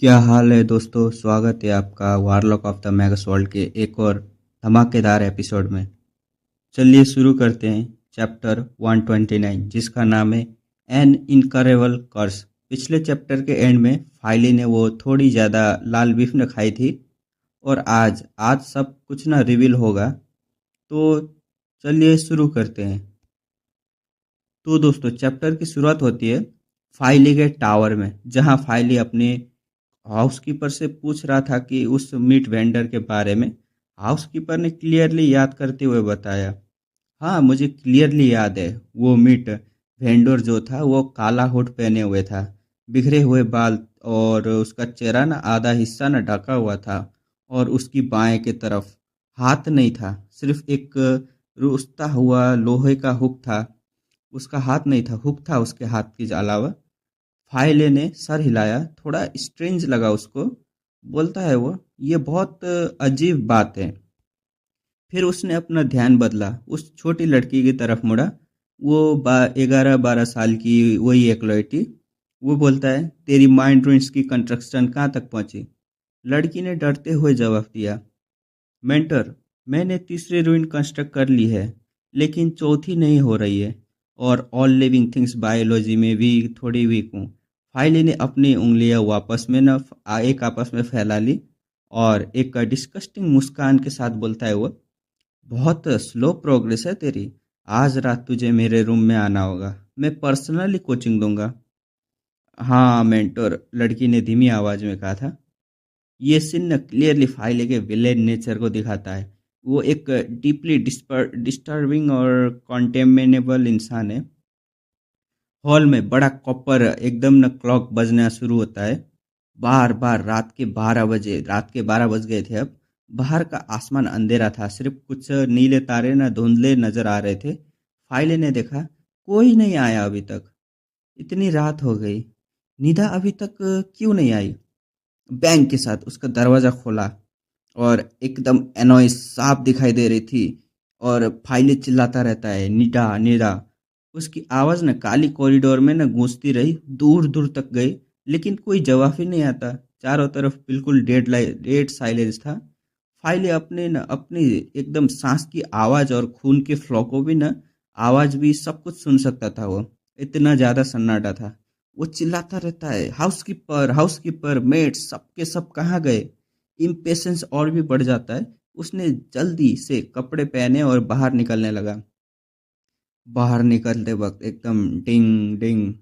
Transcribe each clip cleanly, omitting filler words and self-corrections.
क्या हाल है दोस्तों। स्वागत है आपका वारलॉक ऑफ द मेगासॉल्ट के एक और धमाकेदार एपिसोड में। चलिए शुरू करते हैं चैप्टर 129 जिसका नाम है एन इनकरेबल कर्स। पिछले चैप्टर के एंड में फाइली ने वो थोड़ी ज़्यादा लाल बीफ न खाई थी और आज आज सब कुछ ना रिवील होगा। तो चलिए शुरू करते हैं। तो दोस्तों चैप्टर की शुरुआत होती है फाइली के टावर में, जहाँ फाइली अपने हाउसकीपर से पूछ रहा था कि उस मीट वेंडर के बारे में। हाउसकीपर ने क्लियरली याद करते हुए बताया, हाँ मुझे क्लियरली याद है। वो मीट वेंडर जो था वो काला हुड पहने हुए था, बिखरे हुए बाल, और उसका चेहरा ना आधा हिस्सा ना ढका हुआ था, और उसकी बाएं की तरफ हाथ नहीं था, सिर्फ एक रुसता हुआ लोहे का हुक था। उसका हाथ नहीं था, हुक था उसके हाथ के अलावा। फाइले ने सर हिलाया, थोड़ा स्ट्रेंज लगा उसको। बोलता है वो, ये बहुत अजीब बात है। फिर उसने अपना ध्यान बदला, उस छोटी लड़की की तरफ मुड़ा। वो 11-12 साल की वही एक लड़की। वो बोलता है, तेरी माइंड रूइंस की कंस्ट्रक्शन कहाँ तक पहुंची? लड़की ने डरते हुए जवाब दिया, मेंटर, मैंने तीसरी रूइन कंस्ट्रक्ट कर ली है, लेकिन चौथी नहीं हो रही है, और ऑल लिविंग थिंग्स बायोलॉजी में भी थोड़ी वीक हूँ। फाइली ने अपनी उंगलियां वापस में न एक आपस में फैला ली और एक डिस्कस्टिंग मुस्कान के साथ बोलता है वो, बहुत स्लो प्रोग्रेस है तेरी। आज रात तुझे मेरे रूम में आना होगा, मैं पर्सनली कोचिंग दूंगा। हाँ मेंटर, लड़की ने धीमी आवाज में कहा था। ये सीन क्लियरली फाइल के विलेन नेचर को दिखाता है। वो एक डीपली डिस्टर्बिंग और कॉन्टेमिनेबल इंसान है। हॉल में बड़ा कॉपर एकदम न क्लॉक बजना शुरू होता है। बार बार रात के 12 बज गए थे अब। बाहर का आसमान अंधेरा था, सिर्फ कुछ नीले तारे न धुंधले नजर आ रहे थे। फाइले ने देखा, कोई नहीं आया अभी तक। इतनी रात हो गई, निदा अभी तक क्यों नहीं आई? बैंक के साथ उसका दरवाजा खोला और एकदम एनॉय साफ दिखाई दे रही थी, और फाइलें चिल्लाता रहता है, निडा निडा। उसकी आवाज़ न काली कॉरिडोर में न गूंजती रही, दूर दूर तक गई, लेकिन कोई जवाब ही नहीं आता। चारों तरफ बिल्कुल डेड साइलेंस था। फाइलें अपनी एकदम सांस की आवाज़ और खून के फ्लो को भी न आवाज़ भी सब कुछ सुन सकता था वो। इतना ज़्यादा सन्नाटा था। वो चिल्लाता रहता है, हाउसकीपर हाउसकीपर, मेट सबके सब कहाँ गए? इम्पेशेंस और भी बढ़ जाता है। उसने जल्दी से कपड़े पहने और बाहर निकलने लगा। बाहर निकलते वक्त एकदम डिंग डिंग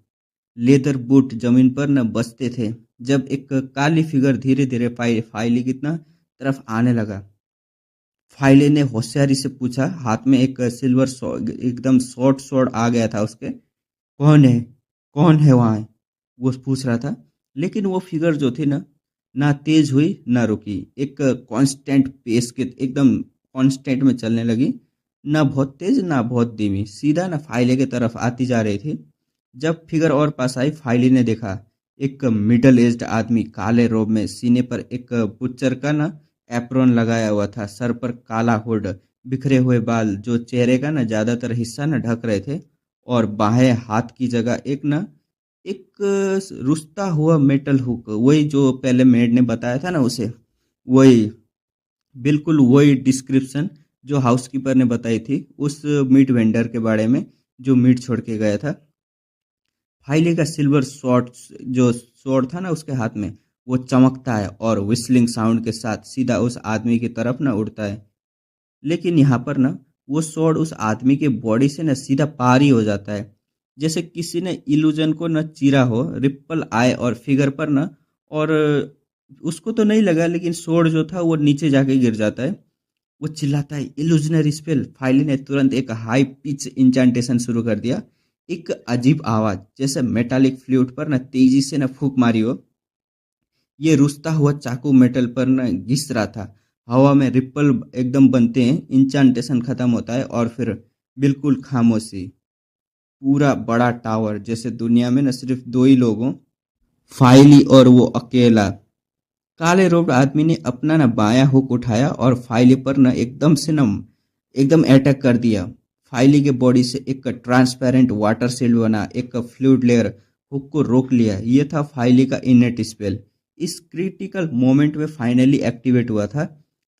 लेदर बूट जमीन पर न बजते थे, जब एक काली फिगर धीरे धीरे फाइली की तरफ आने लगा। फाइली ने होशियारी से पूछा, हाथ में एक सिल्वर एकदम शॉर्ट स्वॉर्ड आ गया था उसके। कौन है? कौन है वहाँ? वो पूछ रहा था। लेकिन वो फिगर जो थी ना तेज हुई ना रुकी, एक कांस्टेंट पेस के एकदम कांस्टेंट में चलने लगी। ना बहुत तेज ना बहुत धीमी, सीधा ना फाइले की तरफ आती जा रही थी। जब फिगर और पास आई, फाइली ने देखा एक मिडल एज्ड आदमी काले रोब में, सीने पर एक बुच्चर का ना एप्रोन लगाया हुआ था, सर पर काला हुड, बिखरे हुए बाल जो चेहरे का ना ज्यादातर हिस्सा ना ढक रहे थे, और बाएं हाथ की जगह एक रुसता हुआ मेटल हुक, वही जो पहले मेड ने बताया था ना उसे, वही, बिल्कुल वही डिस्क्रिप्शन जो हाउसकीपर ने बताई थी उस मीट वेंडर के बारे में जो मीट छोड़ के गया था। फाइली का सिल्वर स्वॉर्ड, जो स्वॉर्ड था ना उसके हाथ में, वो चमकता है और विस्लिंग साउंड के साथ सीधा उस आदमी की तरफ ना उड़ता है। लेकिन यहाँ पर ना वो स्वॉर्ड उस आदमी के बॉडी से ना सीधा पार ही हो जाता है, जैसे किसी ने इल्यूजन को न चीरा हो। रिप्पल आए और फिगर पर ना, और उसको तो नहीं लगा, लेकिन स्वॉर्ड जो था वो नीचे जाके गिर जाता है। वो चिल्लाता है, इल्यूजनरी स्पेल। फाइली ने तुरंत एक हाई पिच इंचांटेशन शुरू कर दिया। एक अजीब आवाज जैसे मेटालिक फ्लूट पर न तेजी से न फूंक मारी हो। ये रुसता हुआ चाकू मेटल पर न घिस रहा था। हवा में रिप्पल एकदम बनते हैं, इंचांटेशन खत्म होता है, और फिर बिल्कुल खामोशी। पूरा बड़ा टावर, जैसे दुनिया में न सिर्फ दो ही लोग हों, फाइली और वो अकेला। काले रोब्ड आदमी ने अपना न बायां हुक उठाया और फाइली पर न एकदम अटैक कर दिया। फाइली के बॉडी से एक ट्रांसपेरेंट वाटर शील्ड बना, एक फ्लूइड लेयर हुक को रोक लिया। ये था फाइली का इनेट स्पेल। इस क्रिटिकल मोमेंट में फाइनली एक्टिवेट हुआ था।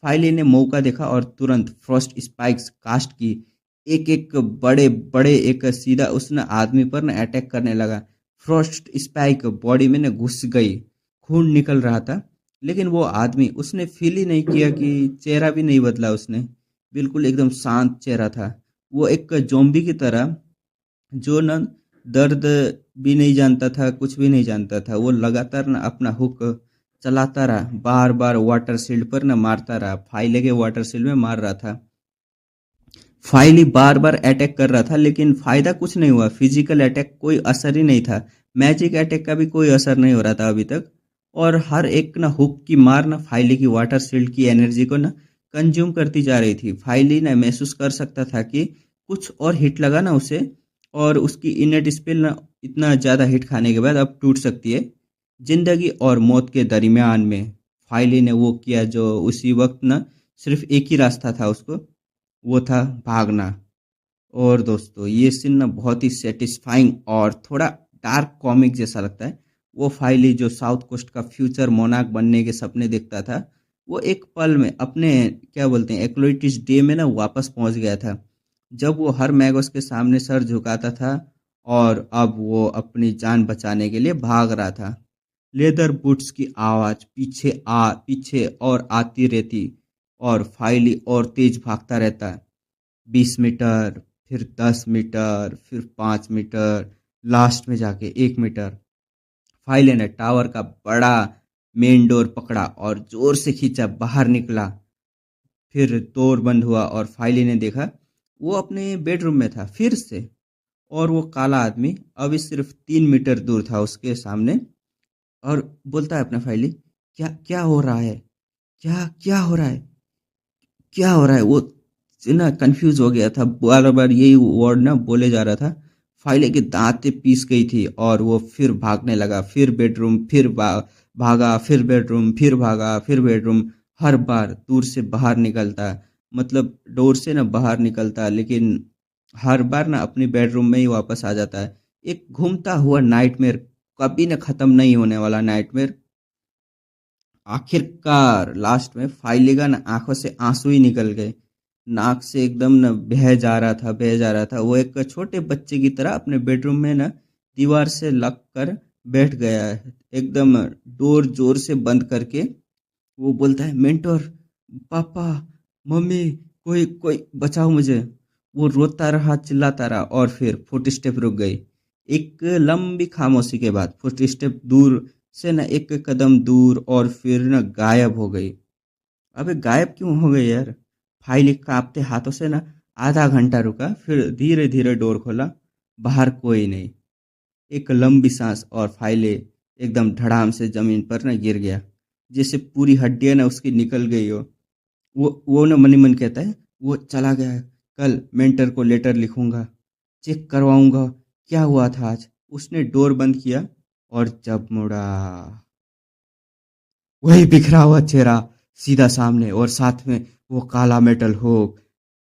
फाइली ने मौका देखा और तुरंत फ्रॉस्ट स्पाइक्स कास्ट की। एक एक बड़े बड़े एक सीधा उसने आदमी पर न अटैक करने लगा। फ्रॉस्ट स्पाइक बॉडी में न घुस गई, खून निकल रहा था, लेकिन वो आदमी उसने फील ही नहीं किया कि चेहरा भी नहीं बदला उसने। बिल्कुल एकदम शांत चेहरा था। वो एक ज़ॉम्बी की तरह जो न दर्द भी नहीं जानता था, कुछ भी नहीं जानता था। वो लगातार न अपना हुक चलाता रहा, बार बार वाटर शील्ड पर न मारता रहा। फाइले के वाटर शील्ड में मार रहा था। फाइली बार बार अटैक कर रहा था, लेकिन फायदा कुछ नहीं हुआ। फिजिकल अटैक कोई असर ही नहीं था। मैजिक अटैक का भी कोई असर नहीं हो रहा था अभी तक। और हर एक ना हुक की मार ना फाइली की वाटर शील्ड की एनर्जी को ना कंज्यूम करती जा रही थी। फाइली ना महसूस कर सकता था कि कुछ और हिट लगा ना उसे, और उसकी इनेट स्पेल ना इतना ज़्यादा हिट खाने के बाद अब टूट सकती है। जिंदगी और मौत के दरमियान में फाइली ने वो किया जो उसी वक्त ना सिर्फ एक ही रास्ता था उसको, वो था भागना। और दोस्तों ये सीन ना बहुत ही सेटिस्फाइंग और थोड़ा डार्क कॉमिक जैसा लगता है। वो फाइली जो साउथ कोस्ट का फ्यूचर मोनार्क बनने के सपने देखता था, वो एक पल में अपने क्या बोलते हैं एक्लोइटिस डे में ना वापस पहुंच गया था, जब वो हर मैगोस के सामने सर झुकाता था। और अब वो अपनी जान बचाने के लिए भाग रहा था। लेदर बूट्स की आवाज पीछे और आती रहती, और फाइली और तेज भागता रहता। 20 मीटर, फिर 10 मीटर, फिर 5 मीटर, लास्ट में जाके 1 मीटर। फाइले ने टावर का बड़ा मेन डोर पकड़ा और जोर से खींचा, बाहर निकला। फिर डोर बंद हुआ और फाइली ने देखा वो अपने बेडरूम में था फिर से। और वो काला आदमी अभी सिर्फ 3 मीटर दूर था उसके सामने, और बोलता है अपना फाइली, क्या क्या हो रहा है, क्या क्या हो रहा है, क्या हो रहा है। वो ना कंफ्यूज हो गया था, बार बार यही वर्ड ना बोले जा रहा था। फाइले की दांतें पीस गई थी और वो फिर भागने लगा। फिर बेडरूम, फिर भागा, फिर बेडरूम, फिर भागा, फिर बेडरूम। हर बार दूर से बाहर निकलता, मतलब डोर से ना बाहर निकलता, लेकिन हर बार ना अपनी बेडरूम में ही वापस आ जाता है। एक घूमता हुआ नाइटमेयर, कभी ना खत्म नहीं होने वाला नाइटमेयर। आखिरकार लास्ट में फाइलेगा ना आंखों से आंसू ही निकल गए, नाक से एकदम न बह जा रहा था, बह जा रहा था। वो एक छोटे बच्चे की तरह अपने बेडरूम में ना दीवार से लग कर बैठ गया है, एकदम डोर जोर से बंद करके। वो बोलता है, मेंटोर, पापा, मम्मी, कोई कोई बचाओ मुझे। वो रोता रहा, चिल्लाता रहा, और फिर फुटस्टेप रुक गई। एक लंबी खामोशी के बाद फुटस्टेप दूर से न एक कदम दूर, और फिर न गायब हो गई। अबे गायब क्यों हो गई यार। फाइल कांपते हाथों से ना आधा घंटा रुका, फिर धीरे धीरे डोर खोला। बाहर कोई नहीं। एक लंबी सांस, और फाइले एकदम धड़ाम से जमीन पर न गिर गया, जैसे पूरी हड्डियां ना उसकी निकल गई हो। वो ना मनी मन कहता है, वो चला गया है। कल मेंटर को लेटर लिखूंगा, चेक करवाऊंगा क्या हुआ था आज। उसने डोर बंद किया, और जब मुड़ा, वही बिखरा हुआ चेहरा सीधा सामने, और साथ में वो काला मेटल हुक।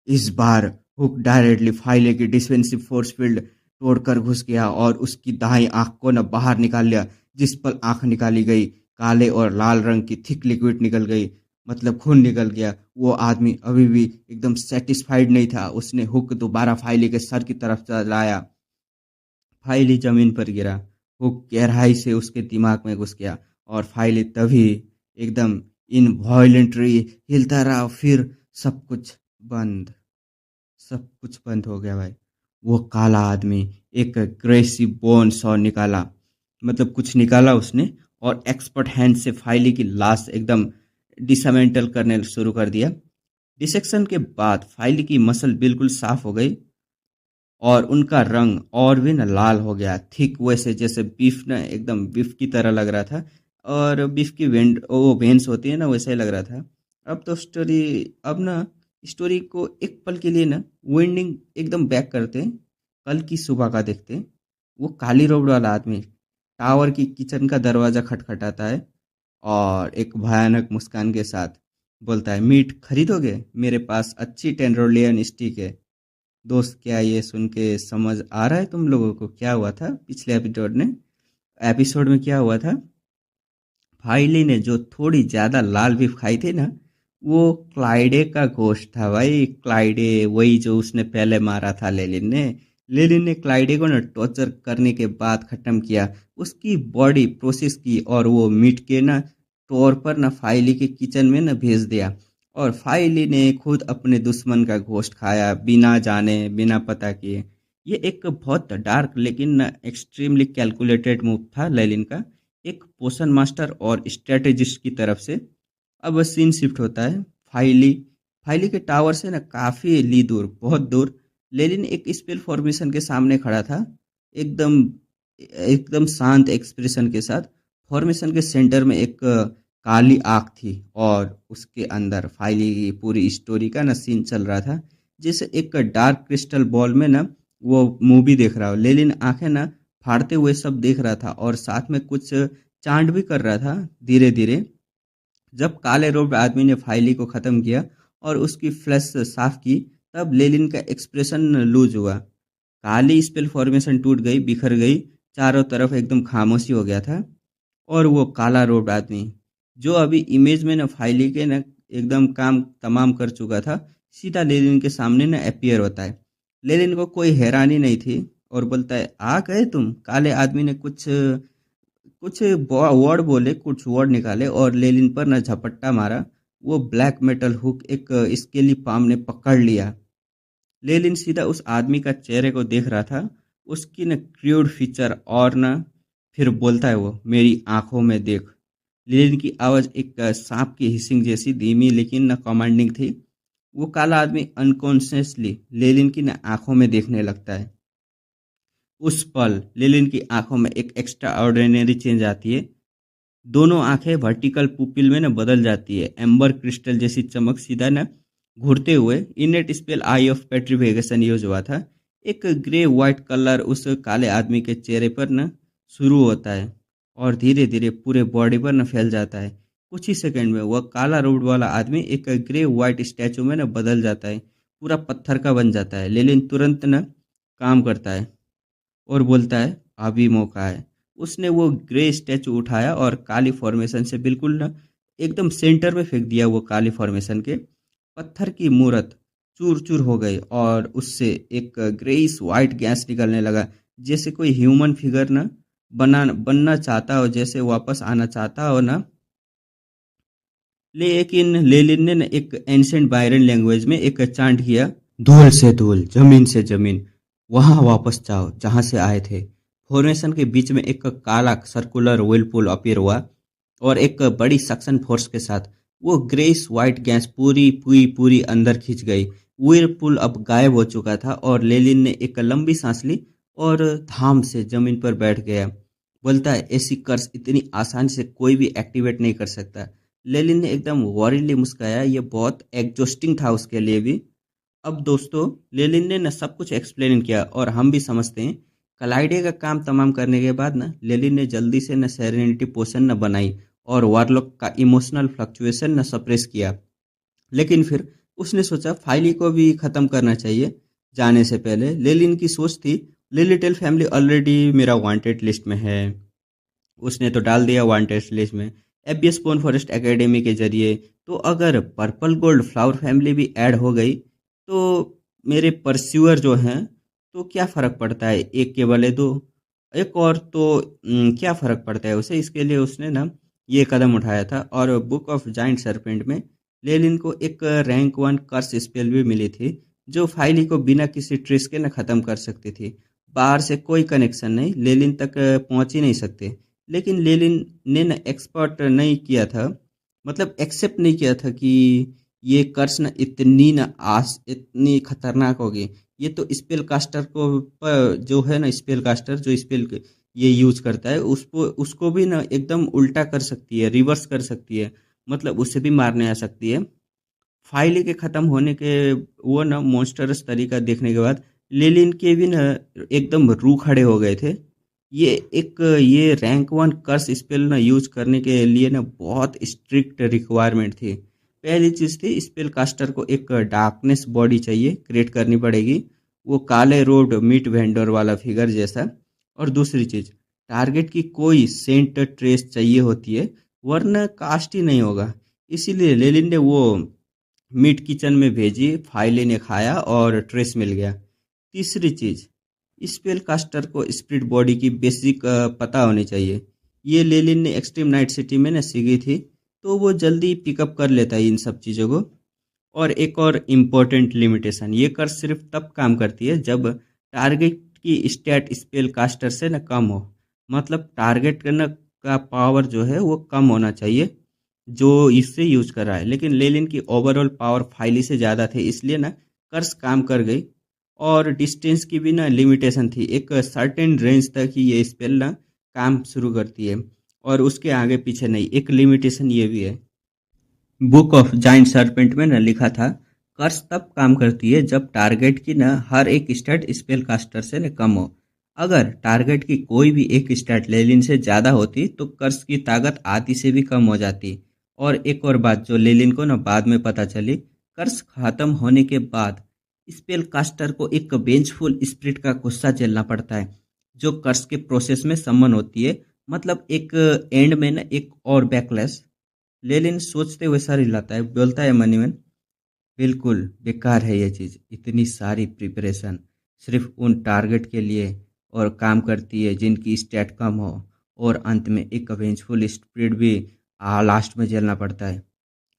इस बार हुक डायरेक्टली फाइले की डिफेंसिव फोर्स फील्ड तोड़कर घुस गया और उसकी दाहिनी आंख को न बाहर निकाल लिया। जिस पल आंख निकाली गई, काले और लाल रंग की थिक लिक्विड निकल गई, मतलब खून निकल गया। वो आदमी अभी भी एकदम सेटिस्फाइड नहीं था। उसने हुक दोबारा फाइले के सर की तरफ चलाया। फाइली जमीन पर गिरा। हुक गहराई से उसके दिमाग में घुस गया, और फाइली तभी एकदम इनवॉलेंटरी हिलता रहा। फिर सब कुछ बंद, सब कुछ बंद हो गया भाई। वो काला आदमी एक ग्रेसी बोन सॉ निकाला, मतलब कुछ निकाला उसने, और एक्सपर्ट हैंड से फाइली की लाश एकदम डिसमेंटल करने शुरू कर दिया। डिसेक्शन के बाद फाइली की मसल बिल्कुल साफ हो गई, और उनका रंग और भी ना लाल हो गया, थिक, वैसे जैसे बीफ ना एकदम बीफ की तरह लग रहा था। और बीफ की वो वेन्स होती है ना, वैसा ही लग रहा था। अब तो अब ना स्टोरी को एक पल के लिए ना वाइंडिंग एकदम बैक करते हैं, कल की सुबह का देखते हैं। वो काली रोड वाला आदमी टावर की किचन का दरवाजा खटखटाता है, और एक भयानक मुस्कान के साथ बोलता है, मीट खरीदोगे, मेरे पास अच्छी टेंडरलियन स्टिक है। दोस्त, क्या ये सुन के समझ आ रहा है तुम लोगों को क्या हुआ था पिछले एपिसोड में क्या हुआ था। फाइली ने जो थोड़ी ज़्यादा लाल बीफ खाई थी ना, वो क्लाइडे का गोश्त था भाई। क्लाइडे, वही जो उसने पहले मारा था लेलिन ने क्लाइडे को ना टॉर्चर करने के बाद ख़त्म किया, उसकी बॉडी प्रोसेस की और वो मीट के ना तौर पर ना फाइली के किचन में ना भेज दिया। और फाइली ने खुद अपने दुश्मन का गोश्त खाया, बिना जाने बिना पता किए। ये एक बहुत डार्क लेकिन ना एक्सट्रीमली कैलकुलेटेड मूव था लेलिन का, एक पोशन मास्टर और स्ट्रेटेजिस्ट की तरफ से। अब सीन शिफ्ट होता है फाइली फाइली के टावर से ना काफ़ी ली दूर, बहुत दूर। लेनिन एक स्पेल फॉर्मेशन के सामने खड़ा था, एकदम एकदम शांत एक्सप्रेशन के साथ। फॉर्मेशन के सेंटर में एक काली आँख थी और उसके अंदर फाइली की पूरी स्टोरी का ना सीन चल रहा था, जैसे एक डार्क क्रिस्टल बॉल में ना वो मूवी देख रहा हो। लेनिन आंखें ना फाड़ते हुए सब देख रहा था और साथ में कुछ चांट भी कर रहा था धीरे धीरे। जब काले रोब आदमी ने फाइली को ख़त्म किया और उसकी फ्लैश साफ की, तब लेलिन का एक्सप्रेशन लूज हुआ। काली स्पेल फॉर्मेशन टूट गई, बिखर गई, चारों तरफ एकदम खामोशी हो गया था। और वो काला रोब आदमी जो अभी इमेज में न फाइली के न एकदम काम तमाम कर चुका था, सीधा लेलिन के सामने न अपीयर होता है। लेलिन को कोई हैरानी नहीं थी और बोलता है, आ गए तुम। काले आदमी ने कुछ कुछ वर्ड बोले, कुछ वर्ड निकाले और लेलिन पर न झपट्टा मारा। वो ब्लैक मेटल हुक एक स्केली पाम ने पकड़ लिया। लेलिन सीधा उस आदमी का चेहरे को देख रहा था, उसकी न क्रूड फीचर और न फिर बोलता है वो, मेरी आंखों में देख। लेलिन की आवाज़ एक सांप की हिसिंग जैसी धीमी लेकिन न कमांडिंग थी। वो काला आदमी अनकॉन्शियसली लेलिन की न आंखों में देखने लगता है। उस पल लेलिन की आंखों में एक एक्स्ट्रा ऑर्डिनरी चेंज आती है। दोनों आंखें वर्टिकल पुपिल में न बदल जाती है, एम्बर क्रिस्टल जैसी चमक सीधा न घूरते हुए। इनेट spell I of petrification use हुआ था। एक ग्रे वाइट कलर उस काले आदमी के चेहरे पर न शुरू होता है और धीरे धीरे पूरे बॉडी पर न फैल जाता है। कुछ ही सेकंड में वह काला रोड वाला आदमी एक ग्रे वाइट स्टैचू में न बदल जाता है, पूरा पत्थर का बन जाता है। लेलिन तुरंत न काम करता है और बोलता है, अभी मौका है। उसने वो ग्रे स्टैचू उठाया और काली फॉर्मेशन से बिल्कुल न एकदम सेंटर में फेंक दिया। वो काली फॉर्मेशन के पत्थर की मूर्त चूर चूर हो गई और उससे एक ग्रेइश वाइट गैस निकलने लगा, जैसे कोई ह्यूमन फिगर न बनना चाहता हो, जैसे वापस आना चाहता हो ना। लेकिन लेलिन ने न एक एंशिएंट बायरन लैंग्वेज में एक चांट किया, धूल से धूल, जमीन से जमीन, वहां वापस जाओ जहां से आए थे। फॉर्मेशन के बीच में एक काला सर्कुलर व्हीलपुल अपीयर हुआ और एक बड़ी सक्शन फोर्स के साथ वो ग्रेस वाइट गैस पूरी पूरी पूरी अंदर खींच गई। व्हीलपुल अब गायब हो चुका था और लेलिन ने एक लंबी सांस ली और धाम से जमीन पर बैठ गया। बोलता है, ऐसी कर्स इतनी आसानी से कोई भी एक्टिवेट नहीं कर सकता। लेलिन ने एकदम वॉरिडली मुस्काया, ये बहुत एग्जॉस्टिंग था उसके लिए भी। अब दोस्तों, लेलिन ने न सब कुछ एक्सप्लेन किया और हम भी समझते हैं। कलाइडे का काम तमाम करने के बाद न लेलिन ने जल्दी से न सेरेनिटी पोशन न बनाई और वारलॉक का इमोशनल फ्लक्चुएशन न सप्रेस किया। लेकिन फिर उसने सोचा फाइली को भी ख़त्म करना चाहिए जाने से पहले। लेलिन की सोच थी, लिलिटेल फैमिली ऑलरेडी मेरा वांटेड लिस्ट में है। उसने तो डाल दिया वांटेड लिस्ट में एबियस स्पोन फॉरेस्ट एकेडमी के जरिए। तो अगर पर्पल गोल्ड फ्लावर फैमिली भी ऐड हो गई तो मेरे परस्यूअर जो हैं, तो क्या फ़र्क पड़ता है, एक के बले दो। एक और तो क्या फ़र्क पड़ता है उसे। इसके लिए उसने ना ये कदम उठाया था। और बुक ऑफ जाइंट सरपेंट में लेलिन को एक रैंक 1 कर्स स्पेल भी मिली थी, जो फाइली को बिना किसी ट्रिक्स के न ख़त्म कर सकती थी। बाहर से कोई कनेक्शन नहीं, लेलिन तक पहुंच ही नहीं सकते। लेकिन लेलिन ने न एक्सपर्ट नहीं किया था, मतलब एक्सेप्ट नहीं किया था कि ये कर्स न इतनी खतरनाक होगी। ये तो स्पेल कास्टर को जो है ना, स्पेल कास्टर जो स्पेल ये यूज करता है, उसको भी ना एकदम उल्टा कर सकती है, रिवर्स कर सकती है, मतलब उससे भी मारने आ सकती है। फाइली के ख़त्म होने के वो ना मॉन्स्टरस तरीका देखने के बाद लेलिन के भी ना एकदम रू खड़े हो गए थे। ये रैंक 1 कर्स स्पेल ना यूज करने के लिए ना बहुत स्ट्रिक्ट रिक्वायरमेंट थी। पहली चीज़ थी, स्पेल कास्टर को एक डार्कनेस बॉडी चाहिए, क्रिएट करनी पड़ेगी, वो काले रोड मीट वेंडर वाला फिगर जैसा। और दूसरी चीज़, टारगेट की कोई सेंट ट्रेस चाहिए होती है, वरना कास्ट ही नहीं होगा। इसीलिए लेलिन ने वो मीट किचन में भेजी, फाइली ने खाया और ट्रेस मिल गया। तीसरी चीज, स्पेल कास्टर को स्पिरिट बॉडी की बेसिक पता होनी चाहिए। ये लेलिन ने एक्सट्रीम नाइट सिटी में ना सीखी थी, तो वो जल्दी पिकअप कर लेता है इन सब चीज़ों को। और एक और इम्पोर्टेंट लिमिटेशन, ये कर सिर्फ तब काम करती है जब टारगेट की स्टैट स्पेल कास्टर से ना कम हो। मतलब टारगेट करना का पावर जो है वो कम होना चाहिए जो इससे यूज कर रहा है। लेकिन लेलिन की ओवरऑल पावर फाइली से ज़्यादा थे, इसलिए ना कर्स काम कर गई। और डिस्टेंस की भी ना लिमिटेशन थी, एक सर्टेन रेंज तक ही ये स्पेल ना काम शुरू करती है और उसके आगे पीछे नहीं। एक लिमिटेशन ये भी है, बुक ऑफ जाइंट सर्पेंट में न लिखा था, कर्स तब काम करती है जब टारगेट की न हर एक स्टैट स्पेल कास्टर से न कम हो। अगर टारगेट की कोई भी एक स्टैट लेलिन से ज़्यादा होती तो कर्स की ताकत आधी से भी कम हो जाती। और एक और बात जो लेलिन को न बाद में पता चली, कर्स खत्म होने के बाद स्पेल कास्टर को एक वेंचफुल स्पिरिट का गुस्सा झेलना पड़ता है जो कर्स के प्रोसेस में सम्मन होती है। मतलब एक एंड में न एक और बैकलैश। लेलिन सोचते हुए सर हिलाता है, बोलता है मन ही मन, बिल्कुल बेकार है ये चीज़, इतनी सारी प्रिपरेशन सिर्फ उन टारगेट के लिए और काम करती है जिनकी स्टैट कम हो, और अंत में एक वेंचफुल स्पिरिट भी लास्ट में झेलना पड़ता है।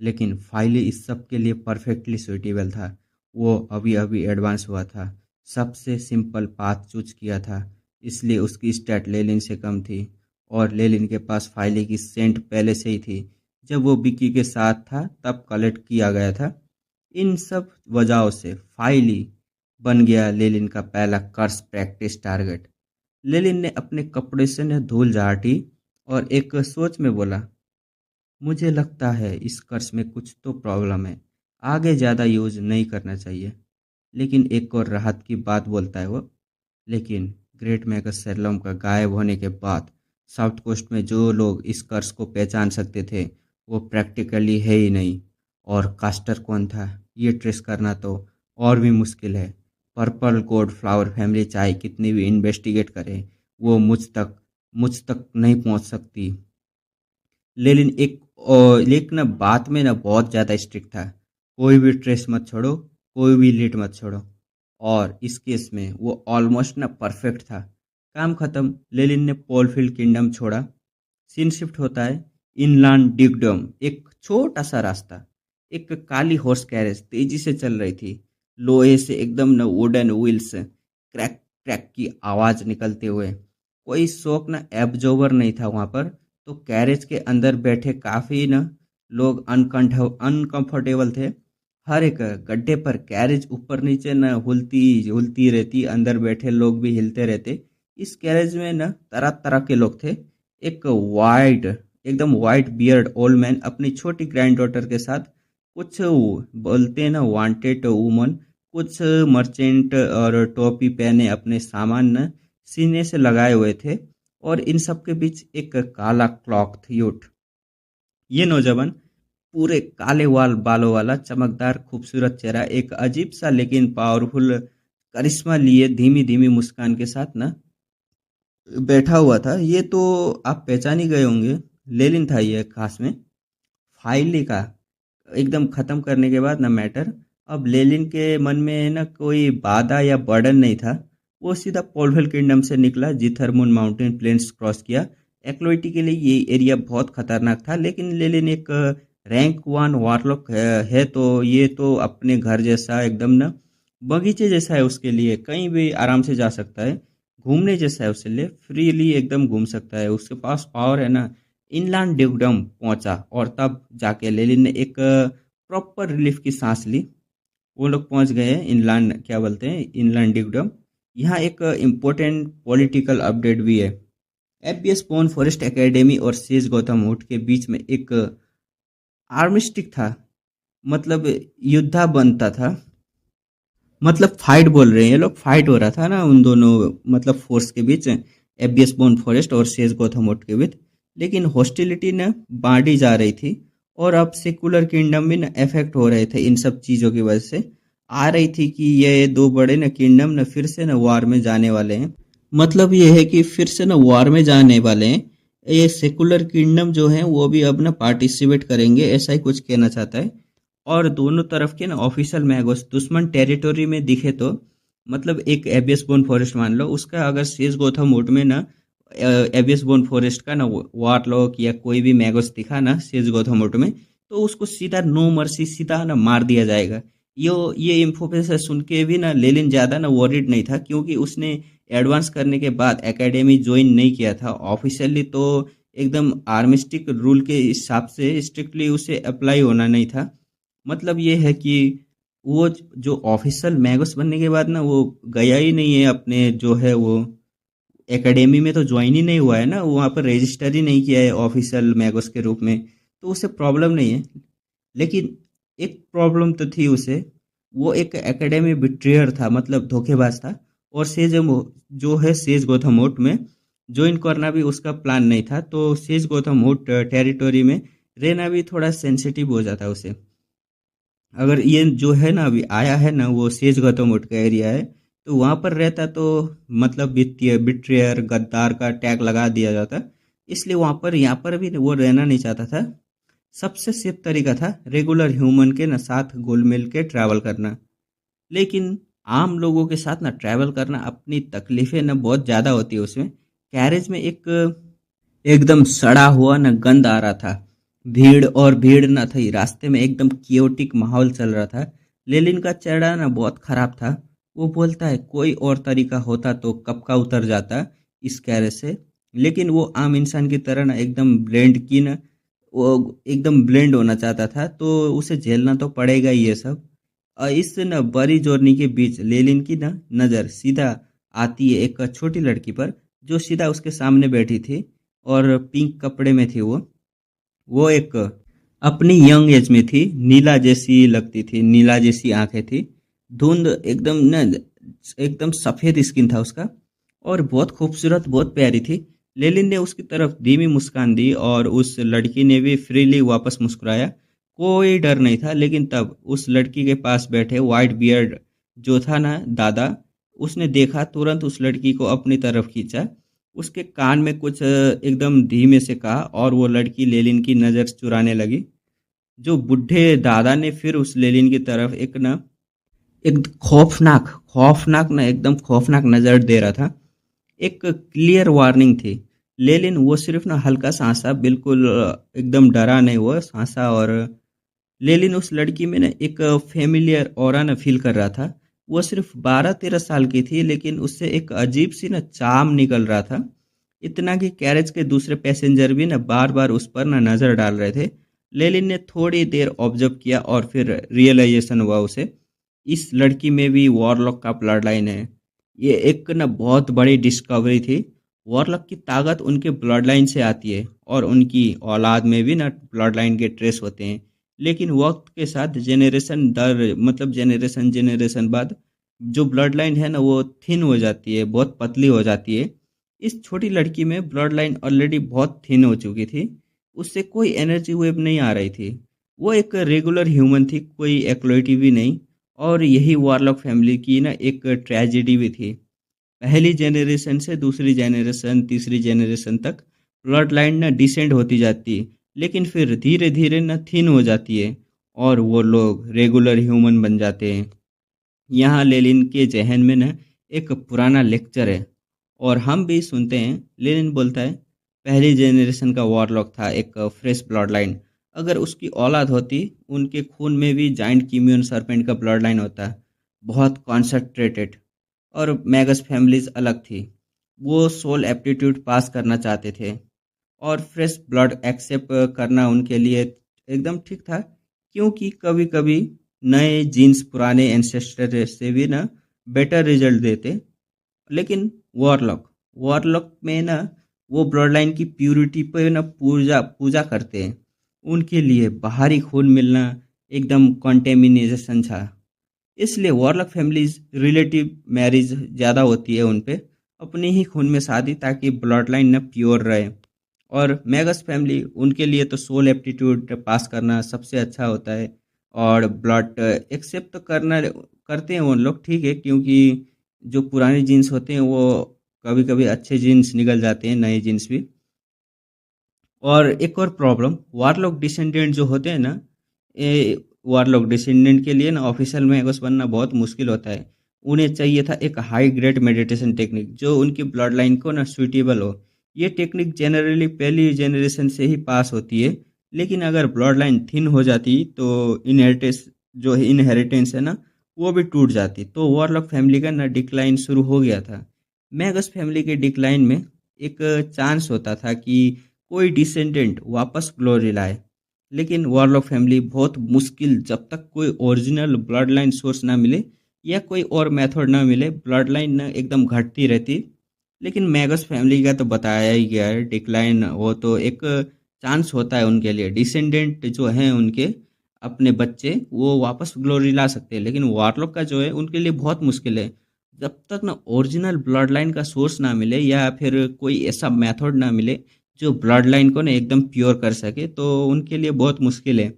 लेकिन फाइली इस सब के लिए परफेक्टली सुइटेबल था। वो अभी अभी एडवांस हुआ था, सबसे सिंपल पाथ चूज किया था, इसलिए उसकी स्टैट लेलिन से कम थी। और लेलिन के पास फाइली की सेंट पहले से ही थी, जब वो बिक्की के साथ था तब कलेक्ट किया गया था। इन सब वजहों से फाइली बन गया लेलिन का पहला कर्स प्रैक्टिस टारगेट। लेलिन ने अपने कपड़े से न धूल झाटी और एक सोच में बोला, मुझे लगता है इस कर्स में कुछ तो प्रॉब्लम है, आगे ज़्यादा यूज नहीं करना चाहिए। लेकिन एक और राहत की बात बोलता है वो, लेकिन ग्रेट मैगस सेरलम का गायब होने के बाद साउथ कोस्ट में जो लोग इस कर्स को पहचान सकते थे वो प्रैक्टिकली है ही नहीं। और कास्टर कौन था ये ट्रेस करना तो और भी मुश्किल है। पर्पल गोड फ्लावर फैमिली चाहे कितनी भी इन्वेस्टिगेट करे, वो मुझ तक नहीं पहुंच सकती। लेकिन लेकिन ना बात में ना बहुत ज़्यादा स्ट्रिक्ट था, कोई भी ट्रेस मत छोड़ो, कोई भी लीड मत छोड़ो। और इस केस में वो ऑलमोस्ट ना परफेक्ट था। काम खत्म, लेलिन ने पोलफील्ड किंगडम छोड़ा। सीन शिफ्ट होता है इनलैंड ड्यूकडम। एक छोटा सा रास्ता, एक काली हॉर्स कैरेज तेजी से चल रही थी, लोहे से एकदम न वुडन व्हील्स क्रैक क्रैक की आवाज निकलते हुए। कोई शौक न एब्जॉर्बर नहीं था वहां पर। तो कैरेज के अंदर बैठे काफी न लोग अनकंफर्टेबल थे। हर एक गड्ढे पर कैरेज ऊपर नीचे न हुलती हुलती रहती, अंदर बैठे लोग भी हिलते रहते। इस कैरेज में न तरह तरह के लोग थे। एक वाइट एकदम वाइट बियर्ड ओल्ड मैन अपनी छोटी ग्रैंड डॉटर के साथ, कुछ बोलते हैं ना वांटेड वुमन, कुछ मर्चेंट और टोपी पहने अपने सामान न सीने से लगाए हुए थे। और इन सब के बीच एक काला क्लॉक यूथ। ये नौजवान पूरे काले बालों वाला, चमकदार खूबसूरत चेहरा, एक अजीब सा लेकिन पावरफुल करिश्मा लिए धीमी धीमी मुस्कान के साथ ना बैठा हुआ था। ये तो आप पहचान ही गए होंगे, लेलिन था ये खास में। फाइली का एकदम खत्म करने के बाद ना मैटर, अब लेलिन के मन में ना कोई बाधा या बर्डन नहीं था। वो सीधा पोलवेल किंगडम से निकला, जिथरमुन माउंटेन प्लेन्स क्रॉस किया। एक्लोइटी के लिए ये एरिया बहुत खतरनाक था, लेकिन लेलिन एक रैंक 1 वारलॉक है तो ये तो अपने घर जैसा एकदम ना बगीचे जैसा है उसके लिए, कहीं भी आराम से जा सकता है। घूमने जैसा है उसके लिए, फ्रीली एकदम घूम सकता है, उसके पास पावर है ना। इनलैंड ड्यूकडम पहुंचा और तब जाके लेलिन ने एक प्रॉपर रिलीफ की सांस ली। वो लोग पहुंच गए हैं इनलैंड, क्या बोलते हैं, इनलैंड ड्यूकडम। यहाँ एक इम्पोर्टेंट पॉलिटिकल अपडेट भी है। एफबीएस पोन फॉरेस्ट एकेडमी और सेज गौतम हुड के बीच में एक आर्मिस्टिक था, मतलब युद्धा बनता था। मतलब फाइट बोल रहे हैं ये लोग, फाइट हो रहा था ना उन दोनों मतलब फोर्स के बीच, एफबीएस बोन फॉरेस्ट और सेज गौतम हुड के बीच। लेकिन हॉस्टिलिटी न बांटी जा रही थी और अब सेकुलर किंगडम भी न इफेक्ट हो रहे थे इन सब चीज़ों की वजह से। आ रही थी कि ये दो बड़े न किंगडम न फिर से न वार में जाने वाले हैं। मतलब ये है कि फिर से न वार में जाने वाले हैं। ये सेकुलर किंगडम जो है वो भी अब ना पार्टिसिपेट करेंगे, ऐसा ही कुछ कहना चाहता है। और दोनों तरफ के ना ऑफिशियल मैगोस दुश्मन टेरिटोरी में दिखे तो, मतलब एक एबियस बोन फॉरेस्ट मान लो, उसका अगर सेज गोथम मोड में ना एबियस बोन फॉरेस्ट का ना वार्लॉक या कोई भी मैगोस दिखा ना सेज गोथम मोड में, तो उसको सीधा नो मर्सी सीधा ना मार दिया जाएगा। ये इन्फॉर्मेशन सुन के भी ना लेलिन ज़्यादा ना वॉरिड नहीं था, क्योंकि उसने एडवांस करने के बाद एकेडमी ज्वाइन नहीं किया था ऑफिशियली, तो एकदम आर्मिस्टिक रूल के हिसाब से स्ट्रिक्टली उसे अप्लाई होना नहीं था। मतलब ये है कि वो जो ऑफिशियल मैगस बनने के बाद ना वो गया ही नहीं है अपने जो है वो एकेडमी में, तो ज्वाइन ही नहीं हुआ है ना, वो वहाँ पर रजिस्टर ही नहीं किया है ऑफिशियल मैगस के रूप में, तो उसे प्रॉब्लम नहीं है। लेकिन एक प्रॉब्लम तो थी उसे, वो एक एकेडमी बिट्रेयर था, मतलब धोखेबाज था। और सेज जो है सेज गोथामोट में ज्वाइन करना भी उसका प्लान नहीं था, तो सेज गोथामोट टेरिटोरी में रहना भी थोड़ा सेंसिटिव हो जाता उसे। अगर ये जो है ना अभी आया है ना वो सेज गौतम का एरिया है, तो वहाँ पर रहता तो मतलब वित्तीय बिट्रेयर गद्दार का टैग लगा दिया जाता, इसलिए वहाँ पर यहाँ पर भी वो रहना नहीं चाहता था। सबसे सेफ तरीका था रेगुलर ह्यूमन के ना साथ घुल मिल के ट्रैवल करना। लेकिन आम लोगों के साथ ना ट्रैवल करना अपनी तकलीफें ना बहुत ज़्यादा होती है उसमें। कैरेज में एक एकदम सड़ा हुआ ना गंध आ रहा था, भीड़ और भीड़ ना थी, रास्ते में एकदम कियोटिक माहौल चल रहा था। लेलिन का चेहरा ना बहुत खराब था। वो बोलता है कोई और तरीका होता तो कब का उतर जाता इस कैरेज से, लेकिन वो आम इंसान की तरह ना एकदम ब्लेंड की ना, वो एकदम ब्लेंड होना चाहता था, तो उसे झेलना तो पड़ेगा ही ये सब। इस न बड़ी जर्नी के बीच लेलिन की ना नज़र सीधा आती है एक छोटी लड़की पर, जो सीधा उसके सामने बैठी थी और पिंक कपड़े में थी वो एक अपनी यंग एज में थी, नीला जैसी लगती थी, नीला जैसी आंखें थी, धुंध एकदम न, एकदम सफ़ेद स्किन था उसका, और बहुत खूबसूरत बहुत प्यारी थी। लेलिन ने उसकी तरफ धीमी मुस्कान दी और उस लड़की ने भी फ्रीली वापस मुस्कुराया। कोई डर नहीं था, लेकिन तब उस लड़की के पास बैठे वाइट बियर्ड जो था ना दादा, उसने देखा, तुरंत उस लड़की को अपनी तरफ खींचा, उसके कान में कुछ एकदम धीमे से कहा, और वो लड़की लेलिन की नज़र चुराने लगी। जो बुढ़े दादा ने फिर उस लेलिन की तरफ एक खौफनाक खौफनाक ना एकदम खौफनाक नज़र दे रहा था। एक क्लियर वार्निंग थी। लेलिन वो सिर्फ ना हल्का सा हंसा, बिल्कुल एकदम डरा नहीं वो हंसा। और लेलिन उस लड़की में ना एक फेमिलियर ऑरा ना फील कर रहा था। वो सिर्फ 12-13 साल की थी, लेकिन उससे एक अजीब सी ना चाम निकल रहा था, इतना कि कैरेज के दूसरे पैसेंजर भी ना बार बार उस पर ना नज़र डाल रहे थे। लेलिन ने थोड़ी देर ऑब्जर्व किया और फिर रियलाइजेशन हुआ उसे, इस लड़की में भी वॉरलॉक का ब्लड लाइन है। ये एक ना बहुत बड़ी डिस्कवरी थी। वॉरलॉक की ताकत उनके ब्लड लाइन से आती है, और उनकी औलाद में भी ना ब्लड लाइन के ट्रेस होते हैं। लेकिन वक्त के साथ जेनरेशन दर मतलब जेनरेशन जेनरेशन बाद जो ब्लड लाइन है ना वो थिन हो जाती है, बहुत पतली हो जाती है। इस छोटी लड़की में ब्लड लाइन ऑलरेडी बहुत थिन हो चुकी थी, उससे कोई एनर्जी वेव नहीं आ रही थी। वो एक रेगुलर ह्यूमन थी, कोई एक्लोइटी भी नहीं। और यही वार्लॉक फैमिली की ना एक ट्रेजेडी भी थी। पहली जनरेशन से दूसरी जनरेशन तीसरी जनरेशन तक ब्लड लाइन ना डिसेंड होती जाती, लेकिन फिर धीरे धीरे ना थिन हो जाती है, और वो लोग रेगुलर ह्यूमन बन जाते हैं। यहाँ लेनिन के जहन में ना एक पुराना लेक्चर है, और हम भी सुनते हैं। लेनिन बोलता है पहली जनरेशन का वॉरलॉक था एक फ्रेश ब्लड लाइन, अगर उसकी औलाद होती उनके खून में भी जाइंट कीमियन सरपेंट का ब्लड लाइन होता, बहुत कॉन्सनट्रेटेड। और मैगस फैमिलीज अलग थी, वो सोल एप्टीट्यूड पास करना चाहते थे, और फ्रेश ब्लड एक्सेप्ट करना उनके लिए एकदम ठीक था, क्योंकि कभी कभी नए जीन्स पुराने एंसेस्टर से भी ना बेटर रिजल्ट देते। लेकिन वॉरलॉक वॉरलॉक में ना वो ब्लड लाइन की प्यूरिटी पे ना पूजा पूजा करते हैं, उनके लिए बाहरी खून मिलना एकदम कॉन्टेमिनेशन था। इसलिए वॉरलॉक फैमिलीज रिलेटिव मैरिज ज़्यादा होती है उन पे, अपने ही खून में शादी, ताकि ब्लड लाइन ना प्योर रहे। और मैगस फैमिली उनके लिए तो सोल एप्टीट्यूड पास करना सबसे अच्छा होता है, और ब्लड एक्सेप्ट तो करना करते हैं उन लोग, ठीक है, क्योंकि जो पुराने जीन्स होते हैं वो कभी कभी अच्छे जीन्स निकल जाते हैं, नए जीन्स भी। और एक और प्रॉब्लम, वारलॉक डिसेंडेंट जो होते हैं ना, ये वारलॉक डिसेंडेंट के लिए ना ऑफिशियल मैगस बनना बहुत मुश्किल होता है। उन्हें चाहिए था एक हाई ग्रेड मेडिटेशन टेक्निक जो उनकी ब्लड लाइन को ना सुइटेबल हो। ये टेक्निक जनरली पहली जनरेशन से ही पास होती है, लेकिन अगर ब्लड लाइन थिन हो जाती तो इनहेरिटेंस है ना, वो भी टूट जाती। तो वॉरलॉक फैमिली का ना डिक्लाइन शुरू हो गया था। मैगस फैमिली के डिक्लाइन में एक चांस होता था कि कोई डिसेंडेंट वापस ग्लोरी लाए, लेकिन वॉरलॉक फैमिली बहुत मुश्किल, जब तक कोई ओरिजिनल ब्लड लाइन सोर्स ना मिले या कोई और मेथड ना मिले ब्लड लाइन ना एकदम घटती रहती। लेकिन मैगस फैमिली का तो बताया ही गया है डिक्लाइन, वो तो एक चांस होता है उनके लिए। डिसेंडेंट जो हैं उनके अपने बच्चे वो वापस ग्लोरी ला सकते हैं, लेकिन वारलॉक का जो है उनके लिए बहुत मुश्किल है। जब तक ना ओरिजिनल ब्लड लाइन का सोर्स ना मिले या फिर कोई ऐसा मेथड ना मिले जो ब्लड लाइन को ना एकदम प्योर कर सके, तो उनके लिए बहुत मुश्किल है।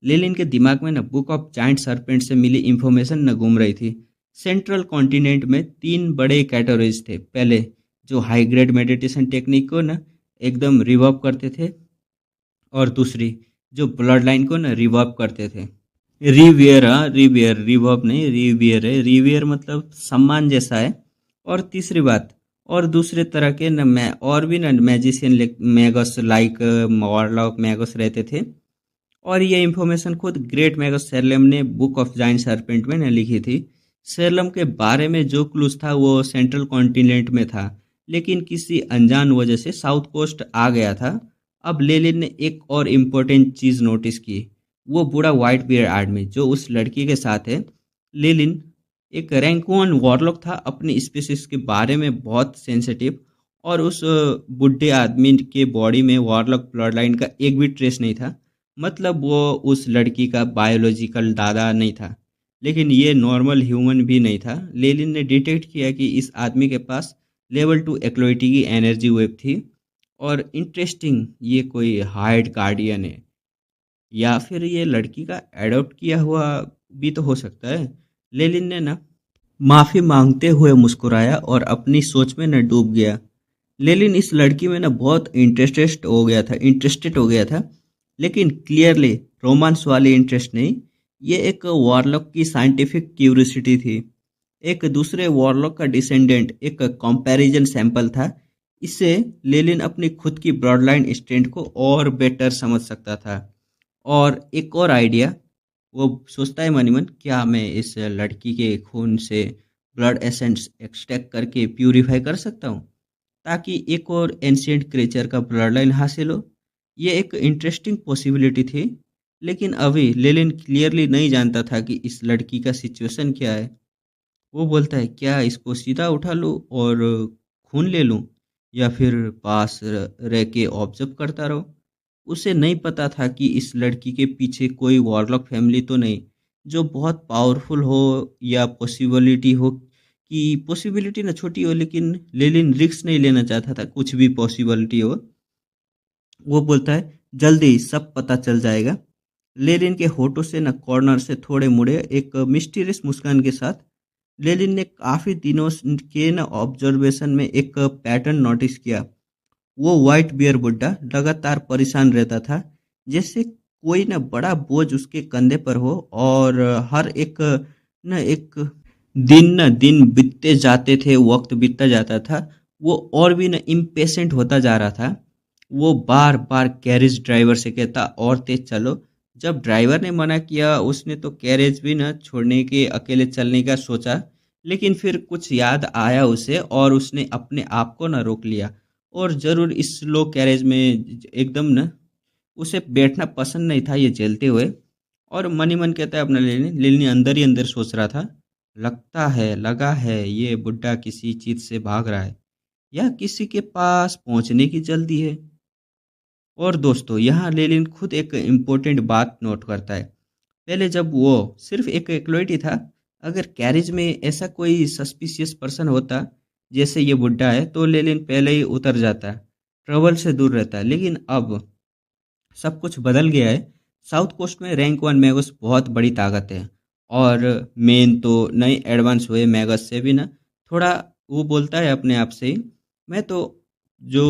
लेलिन के दिमाग में ना बुक ऑफ जाइंट सरपेंट से मिली इंफॉर्मेशन न घूम रही थी। सेंट्रल कॉन्टिनेंट में तीन बड़े कैटेगरीज थे। पहले जो हाई ग्रेड मेडिटेशन टेक्निक को ना एकदम रिवर्व करते थे, और दूसरी जो ब्लड लाइन को ना रिवर्व करते थे। रिवियर, हाँ रिवियर, रिवर्ब नहीं रिवियर है। रिवियर मतलब सम्मान जैसा है। और तीसरी बात, और दूसरे तरह के न मैं और भी न magician Magas like warlock Magas रहते थे। और ये इंफॉर्मेशन खुद ग्रेट मैगस सेरलम ने बुक ऑफ जाइंट सरपेंट में न लिखी थी। सेरलम के बारे में जो क्लूज था वो सेंट्रल कॉन्टिनेंट में था, लेकिन किसी अनजान वजह से साउथ कोस्ट आ गया था। अब लेलिन ने एक और इम्पोर्टेंट चीज़ नोटिस की, वो बूढ़ा व्हाइट बियर आदमी जो उस लड़की के साथ है। लेलिन एक रैंकवन वॉरलॉक था, अपनी स्पीसीज के बारे में बहुत सेंसिटिव, और उस बूढ़े आदमी के बॉडी में वॉरलॉक ब्लड लाइन का एक भी ट्रेस नहीं था। मतलब वो उस लड़की का बायोलॉजिकल दादा नहीं था, लेकिन ये नॉर्मल ह्यूमन भी नहीं था। लेलिन ने डिटेक्ट किया कि इस आदमी के पास लेवल 2 एक्लोइटी की एनर्जी वेव थी। और इंटरेस्टिंग, ये कोई हाइड गार्डियन है या फिर ये लड़की का एडॉप्ट किया हुआ भी तो हो सकता है। लेलिन ने ना माफ़ी मांगते हुए मुस्कुराया और अपनी सोच में न डूब गया। लेलिन इस लड़की में ना बहुत इंटरेस्टेड हो गया था, लेकिन क्लियरली रोमांस वाली इंटरेस्ट नहीं। ये एक वॉरलॉक की साइंटिफिक क्यूरियोसिटी थी। एक दूसरे वॉरलॉक का डिसेंडेंट एक कंपैरिजन सैंपल था। इससे लेलिन अपनी खुद की ब्रॉडलाइन स्ट्रेंथ को और बेटर समझ सकता था। और एक और आइडिया, वो सोचता है मनी मन, क्या मैं इस लड़की के खून से ब्लड एसेंस एक्सट्रैक्ट करके प्यूरिफाई कर सकता हूँ, ताकि एक और एंशियंट क्रिएचर का ब्लड लाइन हासिल हो। ये एक इंटरेस्टिंग पॉसिबिलिटी थी, लेकिन अभी लेलिन क्लियरली नहीं जानता था कि इस लड़की का सिचुएशन क्या है। वो बोलता है, क्या इसको सीधा उठा लूँ और खून ले लूँ, या फिर पास रह के ऑब्जर्व करता रहूँ। उसे नहीं पता था कि इस लड़की के पीछे कोई वॉरलॉक फैमिली तो नहीं जो बहुत पावरफुल हो, या पॉसिबिलिटी ना छोटी हो, लेकिन लेलिन रिस्क नहीं लेना चाहता था कुछ भी पॉसिबिलिटी हो। वो बोलता है, जल्दी सब पता चल जाएगा। लेलिन के होठों से न कॉर्नर से थोड़े मुड़े एक मिस्टीरियस मुस्कान के साथ। लेलिन ने काफ़ी दिनों के न ऑब्जर्वेशन में एक पैटर्न नोटिस किया। वो व्हाइट बियर बुड्ढा लगातार परेशान रहता था, जैसे कोई न बड़ा बोझ उसके कंधे पर हो। और हर एक दिन बीतते जाते थे, वक्त बीतता जाता था, वो और भी न इम्पेशेंट होता जा रहा था। वो बार बार कैरेज ड्राइवर से कहता, और तेज चलो। जब ड्राइवर ने मना किया, उसने तो कैरेज भी न छोड़ने के अकेले चलने का सोचा, लेकिन फिर कुछ याद आया उसे और उसने अपने आप को न रोक लिया। और ज़रूर इस स्लो कैरेज में एकदम न उसे बैठना पसंद नहीं था ये झेलते हुए। और मन ही मन कहता है अपना लेनी अंदर ही अंदर सोच रहा था, लगा है ये बुड्ढा किसी चीज़ से भाग रहा है, या किसी के पास पहुंचने की जल्दी है। और दोस्तों, यहाँ लेलिन खुद एक इम्पोर्टेंट बात नोट करता है। पहले जब वो सिर्फ एक एक्लोइड ही था, अगर कैरेज में ऐसा कोई सस्पिशियस पर्सन होता जैसे ये बुड्ढा है, तो लेलिन पहले ही उतर जाता, ट्रबल से दूर रहता। लेकिन अब सब कुछ बदल गया है। साउथ कोस्ट में रैंक वन मैगस बहुत बड़ी ताकत है, और मेन तो नए एडवांस हुए मैगस से भी ना थोड़ा, वो बोलता है अपने आप से ही, मैं तो जो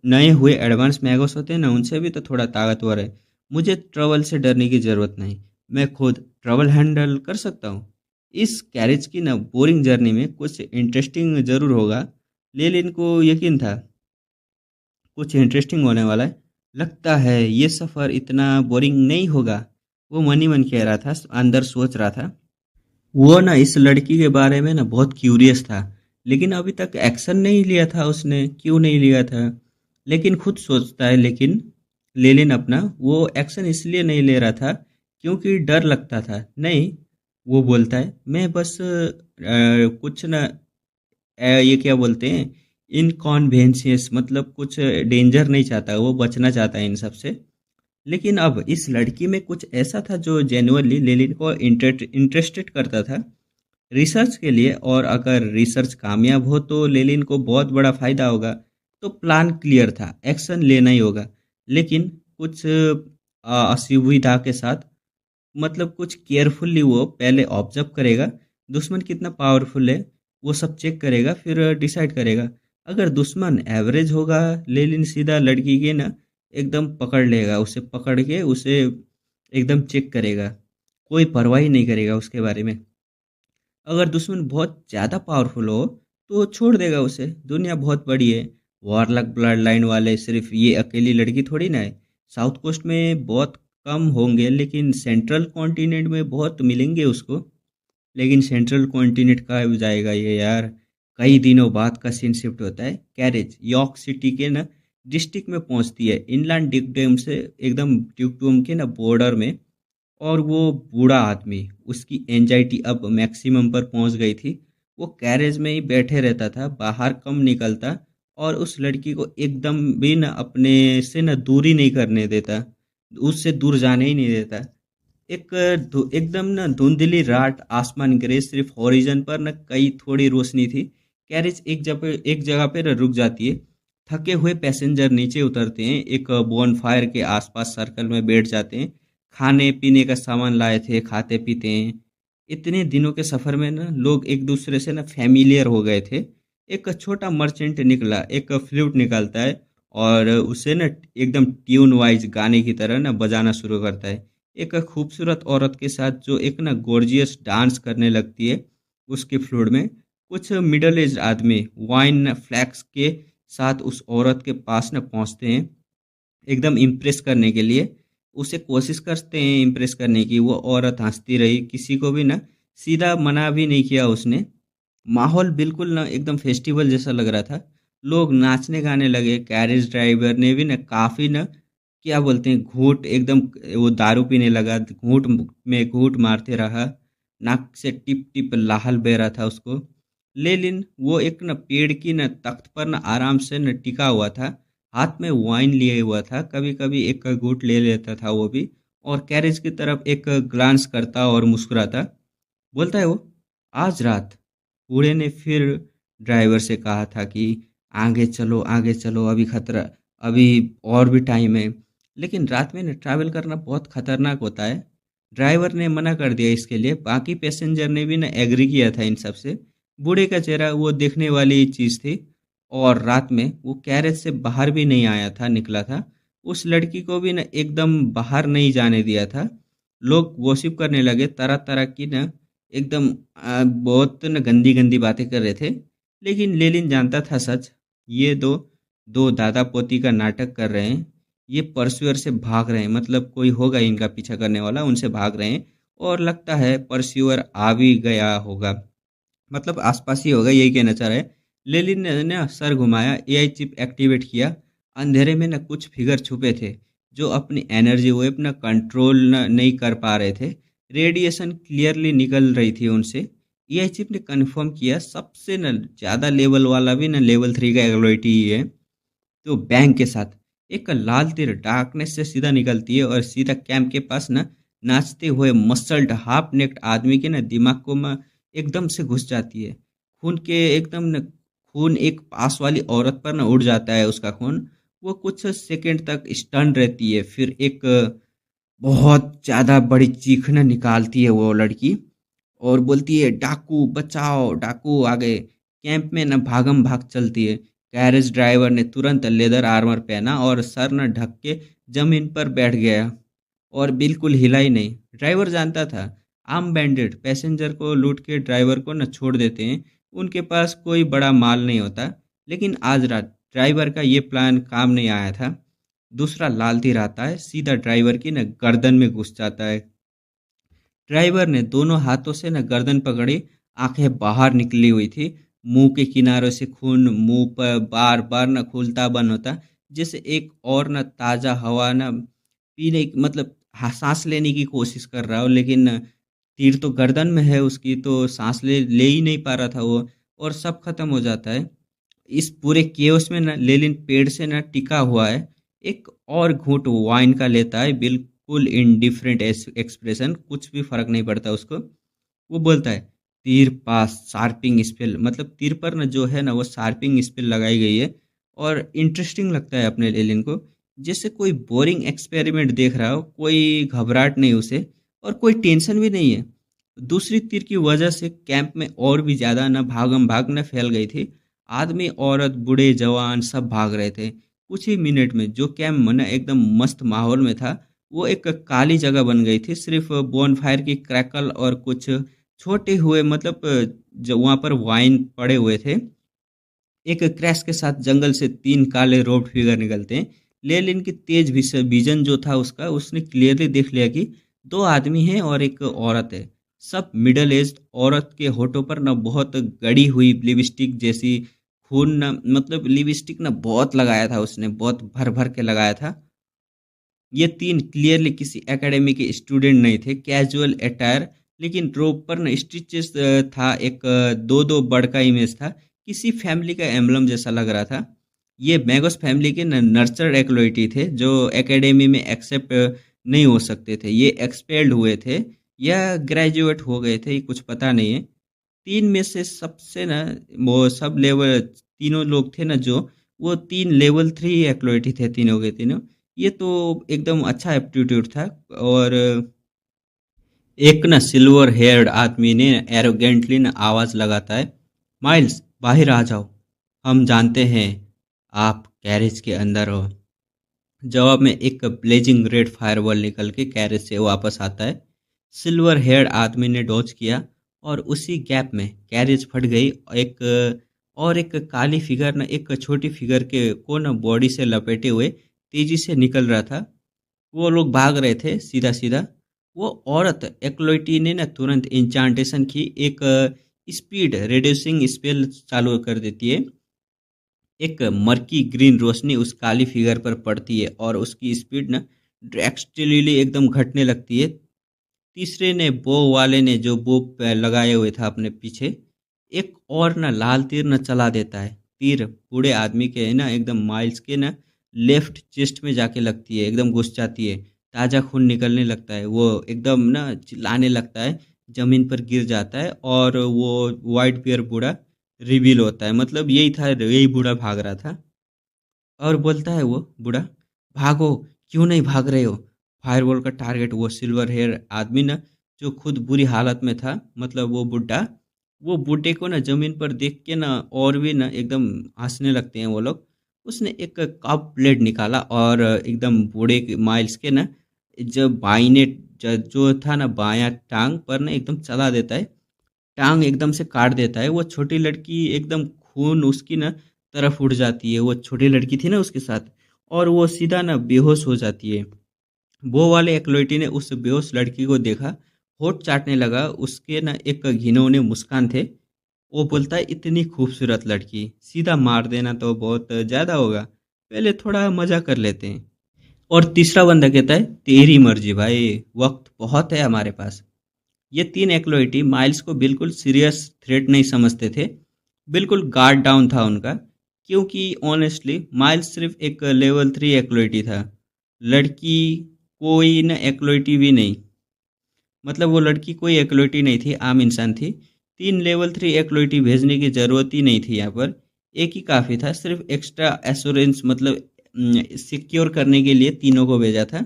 नए हुए एडवांस मैगोस होते हैं ना, उनसे भी तो थोड़ा ताकतवर है। मुझे ट्रबल से डरने की ज़रूरत नहीं, मैं खुद ट्रबल हैंडल कर सकता हूँ। इस कैरेज की ना बोरिंग जर्नी में कुछ इंटरेस्टिंग ज़रूर होगा। लेलिन को यकीन था कुछ इंटरेस्टिंग होने वाला है। लगता है ये सफ़र इतना बोरिंग नहीं होगा, वो मन ही मन कह रहा था, अंदर सोच रहा था। वो ना इस लड़की के बारे में ना बहुत क्यूरियस था, लेकिन अभी तक एक्शन नहीं लिया था उसने। क्यों नहीं लिया था? लेकिन खुद सोचता है, लेकिन लेलिन अपना वो एक्शन इसलिए नहीं ले रहा था क्योंकि डर लगता था। नहीं, वो बोलता है मैं बस कुछ ना ये क्या बोलते हैं, इनकॉन्वेंशियस, मतलब कुछ डेंजर नहीं चाहता, वो बचना चाहता है इन सब से। लेकिन अब इस लड़की में कुछ ऐसा था जो जेन्युइनली लेलिन को इंटरेस्टेड करता था रिसर्च के लिए। और अगर रिसर्च कामयाब हो तो लेलिन को बहुत बड़ा फायदा होगा। तो प्लान क्लियर था, एक्शन लेना ही होगा, लेकिन कुछ असुविधा के साथ। मतलब कुछ केयरफुल्ली वो पहले ऑब्जर्व करेगा दुश्मन कितना पावरफुल है, वो सब चेक करेगा, फिर डिसाइड करेगा। अगर दुश्मन एवरेज होगा, लेलिन सीधा लड़की के ना एकदम पकड़ लेगा, उसे पकड़ के उसे एकदम चेक करेगा, कोई परवाह ही नहीं करेगा उसके बारे में। अगर दुश्मन बहुत ज़्यादा पावरफुल हो तो छोड़ देगा उसे, दुनिया बहुत बड़ी है। वॉरलक ब्लड लाइन वाले सिर्फ ये अकेली लड़की थोड़ी ना है। साउथ कोस्ट में बहुत कम होंगे, लेकिन सेंट्रल कॉन्टिनेंट में बहुत मिलेंगे उसको। लेकिन सेंट्रल कॉन्टिनेंट का जाएगा ये यार। कई दिनों बाद का सीन शिफ्ट होता है। कैरेज यॉर्क सिटी के ना डिस्ट्रिक्ट में पहुंचती है, इनलैंड डिक्डम से एकदम ड्यूकडम के ना बॉर्डर में। और वो बूढ़ा आदमी, उसकी एंजाइटी अब मैक्सिमम पर पहुंच गई थी। वो कैरेज में ही बैठे रहता था, बाहर कम निकलता, और उस लड़की को एकदम भी न अपने से न दूरी नहीं करने देता, उससे दूर जाने ही नहीं देता। एक एकदम न धुंधली रात, आसमान ग्रे, सिर्फ हॉरिजन पर न कई थोड़ी रोशनी थी। कैरेज एक जगह पे रुक जाती है। थके हुए पैसेंजर नीचे उतरते हैं, एक बॉन फायर के आसपास सर्कल में बैठ जाते हैं। खाने पीने का सामान लाए थे, खाते पीते हैं। इतने दिनों के सफ़र में ना लोग एक दूसरे से ना फैमिलियर हो गए थे। एक छोटा मर्चेंट निकला, एक फ्लूट निकालता है, और उसे ना एकदम ट्यून वाइज गाने की तरह ना बजाना शुरू करता है। एक खूबसूरत औरत के साथ जो एक ना गॉर्जियस डांस करने लगती है उसके फ्लूट में। कुछ मिडल एज आदमी वाइन फ्लैक्स के साथ उस औरत के पास ना पहुंचते हैं, एकदम इम्प्रेस करने के लिए। उसे कोशिश करते हैं इम्प्रेस करने की। वो औरत हंसती रही, किसी को भी ना सीधा मना भी नहीं किया उसने। माहौल बिल्कुल ना एकदम फेस्टिवल जैसा लग रहा था। लोग नाचने गाने लगे। कैरेज ड्राइवर ने भी ना काफ़ी ना क्या बोलते हैं, घूंट एकदम, वो दारू पीने लगा, घूंट में घूंट मारते रहा। नाक से टिप टिप लाहल बह रहा था उसको। लेकिन वो एक न पेड़ की न तख्त पर न आराम से न टिका हुआ था, हाथ में वाइन लिए हुआ था। कभी कभी एक घूंट ले लेता था वो भी, और कैरेज की तरफ एक ग्लांस करता और मुस्कुराता। बोलता है वो, आज रात। बूढ़े ने फिर ड्राइवर से कहा था कि आगे चलो, अभी खतरा, अभी और भी टाइम है। लेकिन रात में न ट्रैवल करना बहुत खतरनाक होता है। ड्राइवर ने मना कर दिया इसके लिए। बाकी पैसेंजर ने भी न एग्री किया था इन सब से। बूढ़े का चेहरा वो देखने वाली चीज़ थी। और रात में वो कैरेज से बाहर भी नहीं आया था, निकला था। उस लड़की को भी न एकदम बाहर नहीं जाने दिया था। लोग गॉसिप करने लगे, तरह तरह की न एकदम बहुत न गंदी गंदी बातें कर रहे थे। लेकिन लेलिन जानता था सच। ये दो दो दादा पोती का नाटक कर रहे हैं। ये परस्यूअर से भाग रहे हैं, मतलब कोई होगा इनका पीछा करने वाला, उनसे भाग रहे हैं। और लगता है परस्यूअर आ भी गया होगा, मतलब आसपास ही होगा, यही कहना चाह रहा है। लेलिन ने ना सर घुमाया, एआई चिप एक्टिवेट किया। अंधेरे में ना कुछ फिगर छुपे थे जो अपनी एनर्जी वो अपना कंट्रोल नहीं कर पा रहे थे। रेडिएशन क्लियरली निकल रही थी उनसे। एआई चिप ने कंफर्म किया सबसे न ज़्यादा लेवल वाला भी ना लेवल 3 का एग्लोइटी ही है। तो बैंग के साथ एक लाल तीर डार्कनेस से सीधा निकलती है और सीधा कैंप के पास ना नाचते हुए मसल्ड हाफ नेक्ड आदमी के ना दिमाग को एकदम से घुस जाती है। खून के एकदम न खून एक पास वाली औरत पर ना उड़ जाता है उसका खून। वो कुछ सेकंड तक स्टन रहती है, फिर एक बहुत ज़्यादा बड़ी चीख ना निकालती है वो लड़की, और बोलती है, डाकू बचाओ, डाकू आ गए। कैंप में ना भागम भाग चलती है। गैरेज ड्राइवर ने तुरंत लेदर आर्मर पहना और सर न ढक के जमीन पर बैठ गया और बिल्कुल हिला ही नहीं। ड्राइवर जानता था आम बैंडिट पैसेंजर को लूट के ड्राइवर को न छोड़ देते हैं, उनके पास कोई बड़ा माल नहीं होता। लेकिन आज रात ड्राइवर का ये प्लान काम नहीं आया था। दूसरा लाल तीर आता है, सीधा ड्राइवर की न गर्दन में घुस जाता है। ड्राइवर ने दोनों हाथों से न गर्दन पकड़ी, आंखें बाहर निकली हुई थी, मुंह के किनारों से खून मुंह पर बार बार न खुलता बंद होता, जैसे एक और न ताज़ा हवा न पीने मतलब सांस लेने की कोशिश कर रहा हो। लेकिन तीर तो गर्दन में है उसकी, तो सांस ले ही नहीं पा रहा था वो, और सब खत्म हो जाता है। इस पूरे केओस में न लेलिन पेड़ से न टिका हुआ है, एक और घूंट वाइन का लेता है, बिल्कुल इनडिफरेंट एक्सप्रेशन, कुछ भी फर्क नहीं पड़ता उसको। वो बोलता है तीर पास शार्पिंग स्पेल, मतलब तीर पर न जो है ना वो शार्पिंग स्पेल लगाई गई है। और इंटरेस्टिंग लगता है अपने लेलिन को, जैसे कोई बोरिंग एक्सपेरिमेंट देख रहा हो, कोई घबराहट नहीं उसे और कोई टेंशन भी नहीं है। दूसरी तीर की वजह से कैंप में और भी ज़्यादा न भागम भाग न फैल गई थी। आदमी औरत बूढ़े जवान सब भाग रहे थे। कुछ ही मिनट में जो कैंप न एकदम मस्त माहौल में था, वो एक काली जगह बन गई थी। सिर्फ बोनफायर की क्रैकल और कुछ छोटे हुए मतलब जो वहाँ पर वाइन पड़े हुए थे। एक क्रैश के साथ जंगल से तीन काले रोड फिगर निकलते हैं। लेलिन की तेज विजन जो था उसका, उसने क्लियरली देख लिया कि दो आदमी हैं और एक औरत है। सब मिडल एज। औरत के होठों पर न बहुत गड़ी हुई लिपस्टिक जैसी खून न मतलब लिपस्टिक न बहुत लगाया था उसने, बहुत भर भर के लगाया था। ये तीन क्लियरली किसी एकेडमी के स्टूडेंट नहीं थे, कैजुअल अटायर, लेकिन रोब पर न स्टिचेस था, एक दो दो बर्ड का इमेज था, किसी फैमिली का एम्बलम जैसा लग रहा था। ये मैगोस फैमिली के नर्चर्ड एक्लोइटी थे जो एकेडमी में एक्सेप्ट नहीं हो सकते थे। ये एक्सपेल्ड हुए थे या ग्रेजुएट हो गए थे, ये कुछ पता नहीं है। तीन में से सबसे ना वो सब लेवल तीनों लोग थे ना जो, वो तीन लेवल 3 एक्लोइटी थे तीनों के तीनों। ये तो एकदम अच्छा एप्टीट्यूड था। और एक ना सिल्वर हेयर्ड आदमी ने एरोगेंटली ना आवाज लगाता है, माइल्स बाहर आ जाओ, हम जानते हैं आप कैरेज के अंदर हो। जवाब में एक ब्लेजिंग रेड फायरबॉल निकल के कैरेज से वापस आता है। सिल्वर हेयर्ड आदमी ने डॉज किया और उसी गैप में कैरेज फट गई। एक काली फिगर ना एक छोटी फिगर के को ना बॉडी से लपेटे हुए तेजी से निकल रहा था। वो लोग भाग रहे थे सीधा सीधा। वो औरत एक्लोइटी ने ना तुरंत इंचांटेशन की, एक स्पीड रिड्यूसिंग स्पेल चालू कर देती है। एक मर्की ग्रीन रोशनी उस काली फिगर पर पड़ती है और उसकी स्पीड ना ड्रैस्टिकली एकदम घटने लगती है। तीसरे ने बो वाले ने जो बो लगाए हुए था अपने पीछे, एक और ना लाल तीर न चला देता है। तीर बूढ़े आदमी के ना एकदम माइल्स के ना लेफ्ट चेस्ट में जाके लगती है, एकदम घुस जाती है। ताज़ा खून निकलने लगता है, वो एकदम ना चिल्लाने लगता है, जमीन पर गिर जाता है और वो वाइट बियर बूढ़ा रिवील होता है। मतलब यही था, यही बूढ़ा भाग रहा था और बोलता है वो बूढ़ा, भागो, क्यों नहीं भाग रहे हो। फायरबॉल का टारगेट वो सिल्वर हेयर आदमी ना जो खुद बुरी हालत में था, मतलब वो बुढ़ा, वो बूढ़े को ना जमीन पर देख के ना और भी ना एकदम हंसने लगते हैं वो लोग। उसने एक कप ब्लेड निकाला और एकदम बूढ़े माइल्स के ना जब बाइने जो था ना बायां टांग पर ना एकदम चला देता है, टांग एकदम से काट देता है। वो छोटी लड़की एकदम खून उसकी ना तरफ उड़ जाती है, वो छोटी लड़की थी ना उसके साथ, और वो सीधा ना बेहोश हो जाती है। वो वाले एक्लोइटी ने उस बेहोश लड़की को देखा, होठ चाटने लगा। उसके ना एक घिनौने मुस्कान थे। वो बोलता है, इतनी खूबसूरत लड़की सीधा मार देना तो बहुत ज़्यादा होगा, पहले थोड़ा मजा कर लेते हैं। और तीसरा बंदा कहता है, तेरी मर्जी भाई, वक्त बहुत है हमारे पास। ये तीन एक्लोइटी माइल्स को बिल्कुल सीरियस थ्रेट नहीं समझते थे, बिल्कुल गार्ड डाउन था उनका, क्योंकि ऑनेस्टली माइल्स सिर्फ एक लेवल 3 एक्लोइटी था। लड़की कोई न एक्लोइटी भी नहीं, मतलब वो लड़की कोई एक्लोइटी नहीं थी, आम इंसान थी। तीन लेवल 3 एक्लोइटी भेजने की ज़रूरत ही नहीं थी यहाँ पर, एक ही काफ़ी था। सिर्फ एक्स्ट्रा एश्योरेंस मतलब सिक्योर करने के लिए तीनों को भेजा था।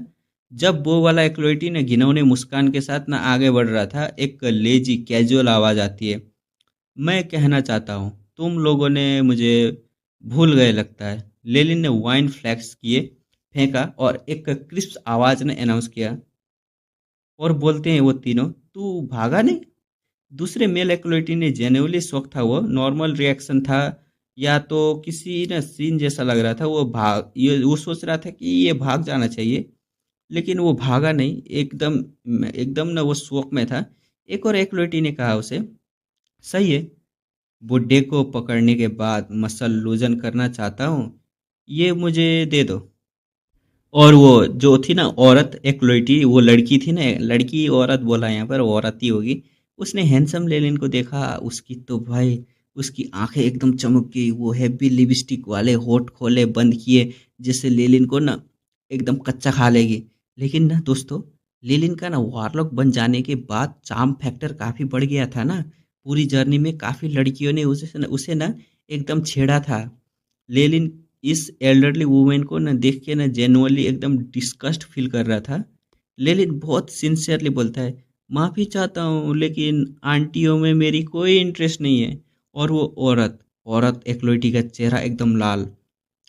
जब वो वाला एक्लोइटी ने घिनौने मुस्कान के साथ ना आगे बढ़ रहा था, एक लेजी कैजुअल आवाज़ आती है, मैं कहना चाहता हूँ तुम लोगों ने मुझे भूल गए लगता है। लेलिन ने वाइन फ्लैक्स किए फेंका और एक क्रिस्प आवाज ने अनाउंस किया और बोलते हैं वो तीनों, तू भागा नहीं? दूसरे मेल एक्लोइटी ने जेन्युइनली शॉक था, वो नॉर्मल रिएक्शन था या तो किसी ना सीन जैसा लग रहा था। वो सोच रहा था कि ये भाग जाना चाहिए, लेकिन वो भागा नहीं। एकदम एकदम ना वो शौक में था। एक और एक्लोइटी ने कहा उसे, सही है, बुड्ढे को पकड़ने के बाद मसल लूजन करना चाहता हूँ, ये मुझे दे दो। और वो जो थी ना औरत एक्लोइटी, वो लड़की थी ना, लड़की औरत बोला यहाँ पर, वो औरत ही होगी। उसने हैंडसम लेलिन को देखा, उसकी तो भाई उसकी आंखें एकदम चमक गई। वो हैवी लिपस्टिक वाले होठ खोले बंद किए, जिससे लेलिन को ना एकदम कच्चा खा लेगी। लेकिन ना दोस्तों, लेलिन का ना वारलॉक बन जाने के बाद चार्म फैक्टर काफी बढ़ गया था ना। पूरी जर्नी में काफी लड़कियों ने उसे ना एकदम छेड़ा था। लेलिन इस एल्डरली वुमेन को ना देख के ना जेनुअनली एकदम डिस्कस्ट फील कर रहा था। लेलिन बहुत सिंसियरली बोलता है, माफ़ी चाहता हूँ लेकिन आंटियों में मेरी कोई इंटरेस्ट नहीं है। और वो औरत औरत एक्लोइटी का चेहरा एकदम लाल।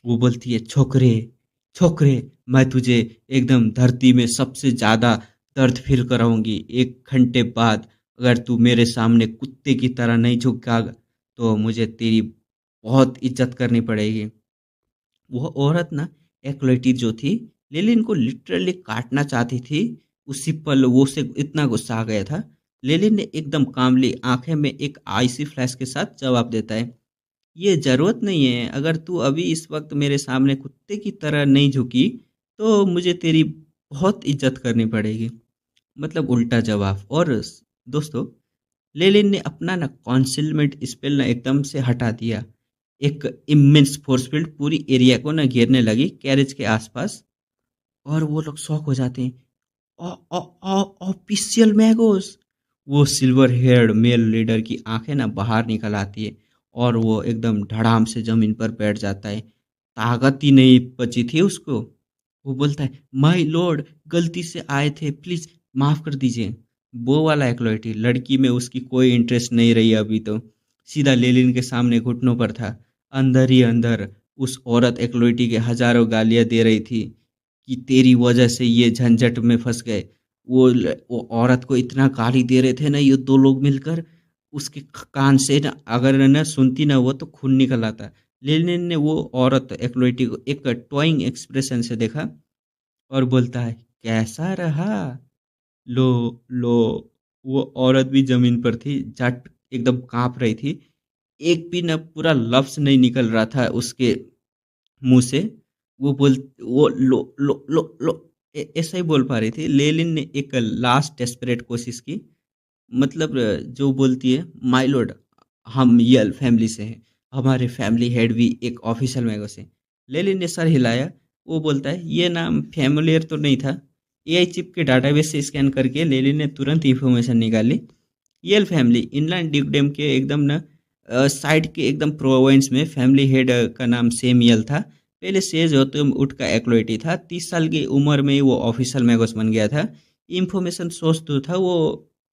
वो बोलती है, छोकरे छोकरे, मैं तुझे एकदम धरती में सबसे ज़्यादा दर्द फील कराऊंगी। 1 घंटे बाद अगर तू मेरे सामने कुत्ते की तरह नहीं झुका तो मुझे तेरी बहुत इज्जत करनी पड़ेगी। वो औरत ना एक्लोइटी जो थी, लेलिन को लिटरली काटना चाहती थी। उसी पल वो उसे इतना गुस्सा आ गया था। लेलिन ने एकदम कामली आंखें में एक आईसी फ्लैश के साथ जवाब देता है, ये जरूरत नहीं है। अगर तू अभी इस वक्त मेरे सामने कुत्ते की तरह नहीं झुकी तो मुझे तेरी बहुत इज्जत करनी पड़ेगी। मतलब उल्टा जवाब। और दोस्तों, लेलिन ने अपना ना कॉन्सिलमेंट स्पेल ना एकदम से हटा दिया। एक इमेंस फोर्स फील्ड पूरी एरिया को ना घेरने लगी कैरेज के आसपास। और वो लोग शॉक हो जाते हैं। ऑफिशियल मैगोस। वो सिल्वर हेयर्ड मेल लीडर की आंखें ना बाहर निकल आती है और वो एकदम धड़ाम से जमीन पर बैठ जाता है। ताकत ही नहीं बची थी उसको। वो बोलता है, माय लॉर्ड, गलती से आए थे, प्लीज माफ कर दीजिए। वो वाला एक्लोइटी लड़की में उसकी कोई इंटरेस्ट नहीं रही अभी तो। सीधा लेलिन के सामने घुटनों पर था। अंदर ही अंदर उस औरत एक्लोइटी के हजारों गालियां दे रही थी कि तेरी वजह से ये झंझट में फंस गए। वो औरत को इतना गाली दे रहे थे ना ये दो लोग मिलकर, उसके कान से ना अगर ना सुनती ना वो तो खून निकल आता। लेनिन ने वो औरत एक्लोइटी को एक टॉइंग एक्सप्रेशन से देखा और बोलता है, कैसा रहा? लो लो। वो औरत भी जमीन पर थी, जट एकदम कांप रही थी। एक भी ना पूरा लफ्ज नहीं निकल रहा था उसके मुंह से। वो लो लो लो लो ऐसा ही बोल पा रही थी। लेलिन ने एक लास्ट डेस्परेट कोशिश की। मतलब जो बोलती है, माय लॉर्ड, हम यल फैमिली से हैं, हमारे फैमिली हेड भी एक ऑफिशियल मैगो से। लेलिन ने सर हिलाया। वो बोलता है, ये नाम फैमिलियर तो नहीं था। एआई चिप के डाटाबेस से स्कैन करके लेलिन ने तुरंत इंफॉर्मेशन निकाली। यल फैमिली इनलैंड ड्यूकडेम के एकदम ना साइड के एकदम प्रोविंस में फैमिली हेड का नाम सेम यल था। पहले सेज होते उठ का एक्लोइटी था। 30 साल की उम्र में ही वो ऑफिशियल मैगोस बन गया था। इंफॉर्मेशन सोर्स तो था वो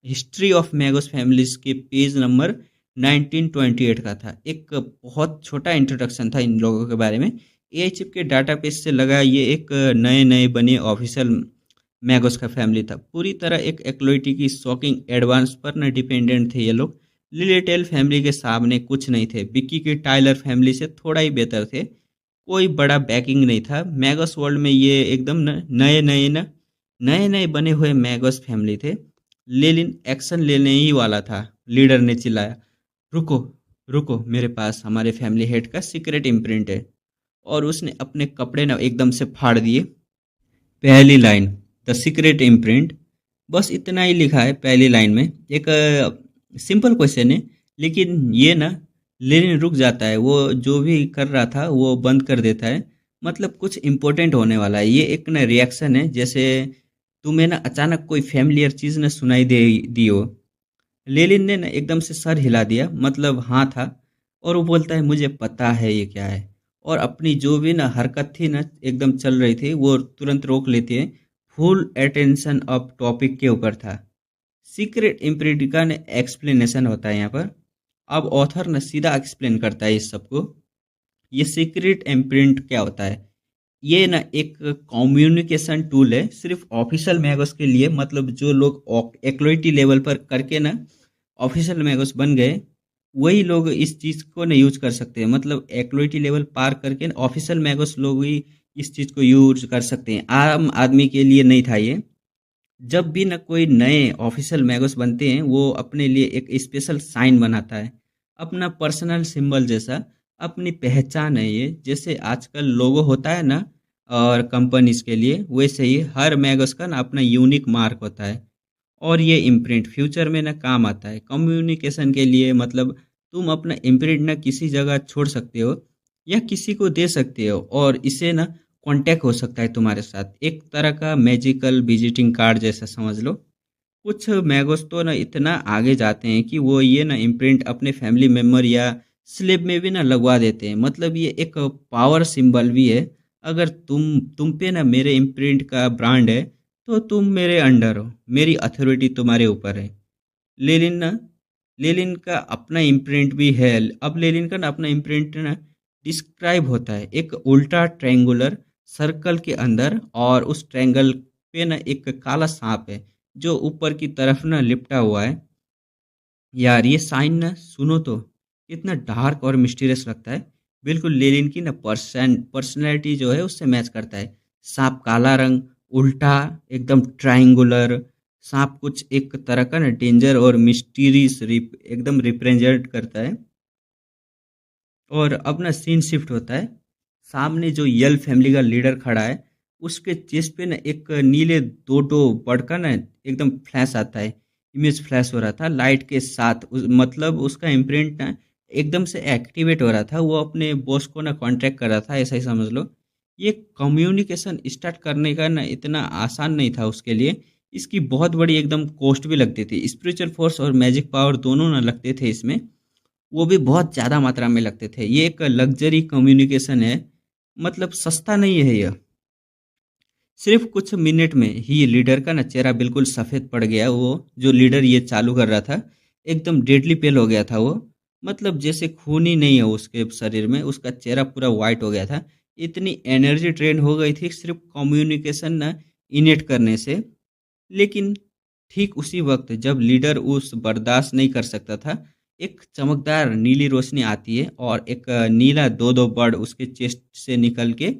हिस्ट्री ऑफ मैगोस फैमिलीज के पेज नंबर 1928 का था। एक बहुत छोटा इंट्रोडक्शन था इन लोगों के बारे में। एआई चिप के डाटाबेस से लगा ये एक नए नए बने ऑफिशियल मैगोस का फैमिली था। पूरी तरह एक एक्लोइटी की शॉकिंग एडवांस पर न डिपेंडेंट थे ये लोग। लिलेटेल फैमिली के सामने कुछ नहीं थे। बिक्की की टाइलर फैमिली से थोड़ा ही बेहतर थे। कोई बड़ा बैकिंग नहीं था। मैगोस वर्ल्ड में ये एकदम नए नए बने हुए मैगोस फैमिली थे। लेलिन एक्शन लेने ही वाला था। लीडर ने चिल्लाया, रुको रुको, मेरे पास हमारे फैमिली हेड का सीक्रेट इम्प्रिंट है। और उसने अपने कपड़े ना एकदम से फाड़ दिए। पहली लाइन, द सीक्रेट इम्प्रिंट, बस इतना ही लिखा है पहली लाइन में। एक सिंपल क्वेश्चन है, लेकिन ये ना लेनिन रुक जाता है। वो जो भी कर रहा था वो बंद कर देता है। मतलब कुछ इम्पोर्टेंट होने वाला है। ये एक ना रिएक्शन है, जैसे तुम्हें ना अचानक कोई फैमिलियर चीज़ ना सुनाई दे दी हो। लेनिन ने ना एकदम से सर हिला दिया, मतलब हाँ था। और वो बोलता है, मुझे पता है ये क्या है। और अपनी जो भी ना हरकत थी ना एकदम चल रही थी वो तुरंत रोक लेते हैं। फुल अटेंशन अब टॉपिक के ऊपर था। सीक्रेट इम्प्रिंट का ने एक्सप्लेनेशन होता है यहाँ पर। अब ऑथर ने सीधा एक्सप्लेन करता है इस सबको। ये सीक्रेट इम्प्रिंट क्या होता है? ये ना एक कम्युनिकेशन टूल है सिर्फ ऑफिशियल मैगोस के लिए। मतलब जो लोग एक्लोइटी लेवल पर करके ना ऑफिशियल मैगोस बन गए, वही लोग इस चीज़ को ना यूज कर सकते हैं। मतलब एक्लोइटी लेवल पार करके ऑफिशियल मैगोस लोग ही इस चीज़ को यूज कर सकते हैं। आम आदमी के लिए नहीं था ये। जब भी ना कोई नए ऑफिशियल मैगोस बनते हैं, वो अपने लिए एक स्पेशल साइन बनाता है, अपना पर्सनल सिंबल जैसा, अपनी पहचान है ये। जैसे आजकल लोगो होता है ना और कंपनीज के लिए, वैसे ही हर मैगोस का ना अपना यूनिक मार्क होता है। और ये इम्प्रिंट फ्यूचर में ना काम आता है कम्युनिकेशन के लिए। मतलब तुम अपना इम्प्रिंट ना किसी जगह छोड़ सकते हो या किसी को दे सकते हो, और इसे ना कांटेक्ट हो सकता है तुम्हारे साथ, एक तरह का मैजिकल विजिटिंग कार्ड जैसा समझ लो। कुछ मैगोस तो ना इतना आगे जाते हैं कि वो ये ना इम्प्रिंट अपने फैमिली मेम्बर या स्लेब में भी ना लगवा देते हैं। मतलब ये एक पावर सिंबल भी है। अगर तुम पे ना मेरे इम्प्रिंट का ब्रांड है, तो तुम मेरे अंडर हो, मेरी अथॉरिटी तुम्हारे ऊपर है। लेनिन ना लेनिन का अपना इम्प्रिंट भी है। अब लेनिन का ना अपना इम्प्रिंट ना डिस्क्राइब होता है एक उल्टा ट्रायंगुलर सर्कल के अंदर, और उस ट्रायंगल पे ना एक काला सांप है जो ऊपर की तरफ ना लिपटा हुआ है। यार ये साइन ना सुनो तो कितना डार्क और मिस्टीरियस लगता है। बिल्कुल लेनिन की ना पर्सनैलिटी जो है उससे मैच करता है। सांप काला रंग, उल्टा, एकदम ट्रायंगुलर। सांप कुछ एक तरह का ना डेंजर और मिस्टीरियस एकदम रिप्रेजेंट करता है। और अब ना सीन शिफ्ट होता है। सामने जो यल फैमिली का लीडर खड़ा है, उसके चेस्ट पे ना एक नीले दो दो बर्ड का ना एकदम फ्लैश आता है। इमेज फ्लैश हो रहा था लाइट के साथ। मतलब उसका इम्प्रिंट ना एकदम से एक्टिवेट हो रहा था। वो अपने बॉस को ना कांटेक्ट कर रहा था, ऐसा ही समझ लो। ये कम्युनिकेशन स्टार्ट करने का ना इतना आसान नहीं था उसके लिए। इसकी बहुत बड़ी एकदम कॉस्ट भी लगती थी। स्पिरिचुअल फोर्स और मैजिक पावर दोनों ना लगते थे इसमें, वो भी बहुत ज़्यादा मात्रा में लगते थे। ये एक लग्जरी कम्युनिकेशन है, मतलब सस्ता नहीं है यह। सिर्फ कुछ मिनट में ही लीडर का ना चेहरा बिल्कुल सफ़ेद पड़ गया। वो जो लीडर ये चालू कर रहा था, एकदम डेडली पेल हो गया था वो। मतलब जैसे खून ही नहीं है उसके शरीर में, उसका चेहरा पूरा वाइट हो गया था। इतनी एनर्जी ट्रेन हो गई थी सिर्फ कम्युनिकेशन ना इनेट करने से। लेकिन ठीक उसी वक्त जब लीडर उस बर्दाश्त नहीं कर सकता था, एक चमकदार नीली रोशनी आती है और एक नीला दो दो बर्ड उसके चेस्ट से निकल के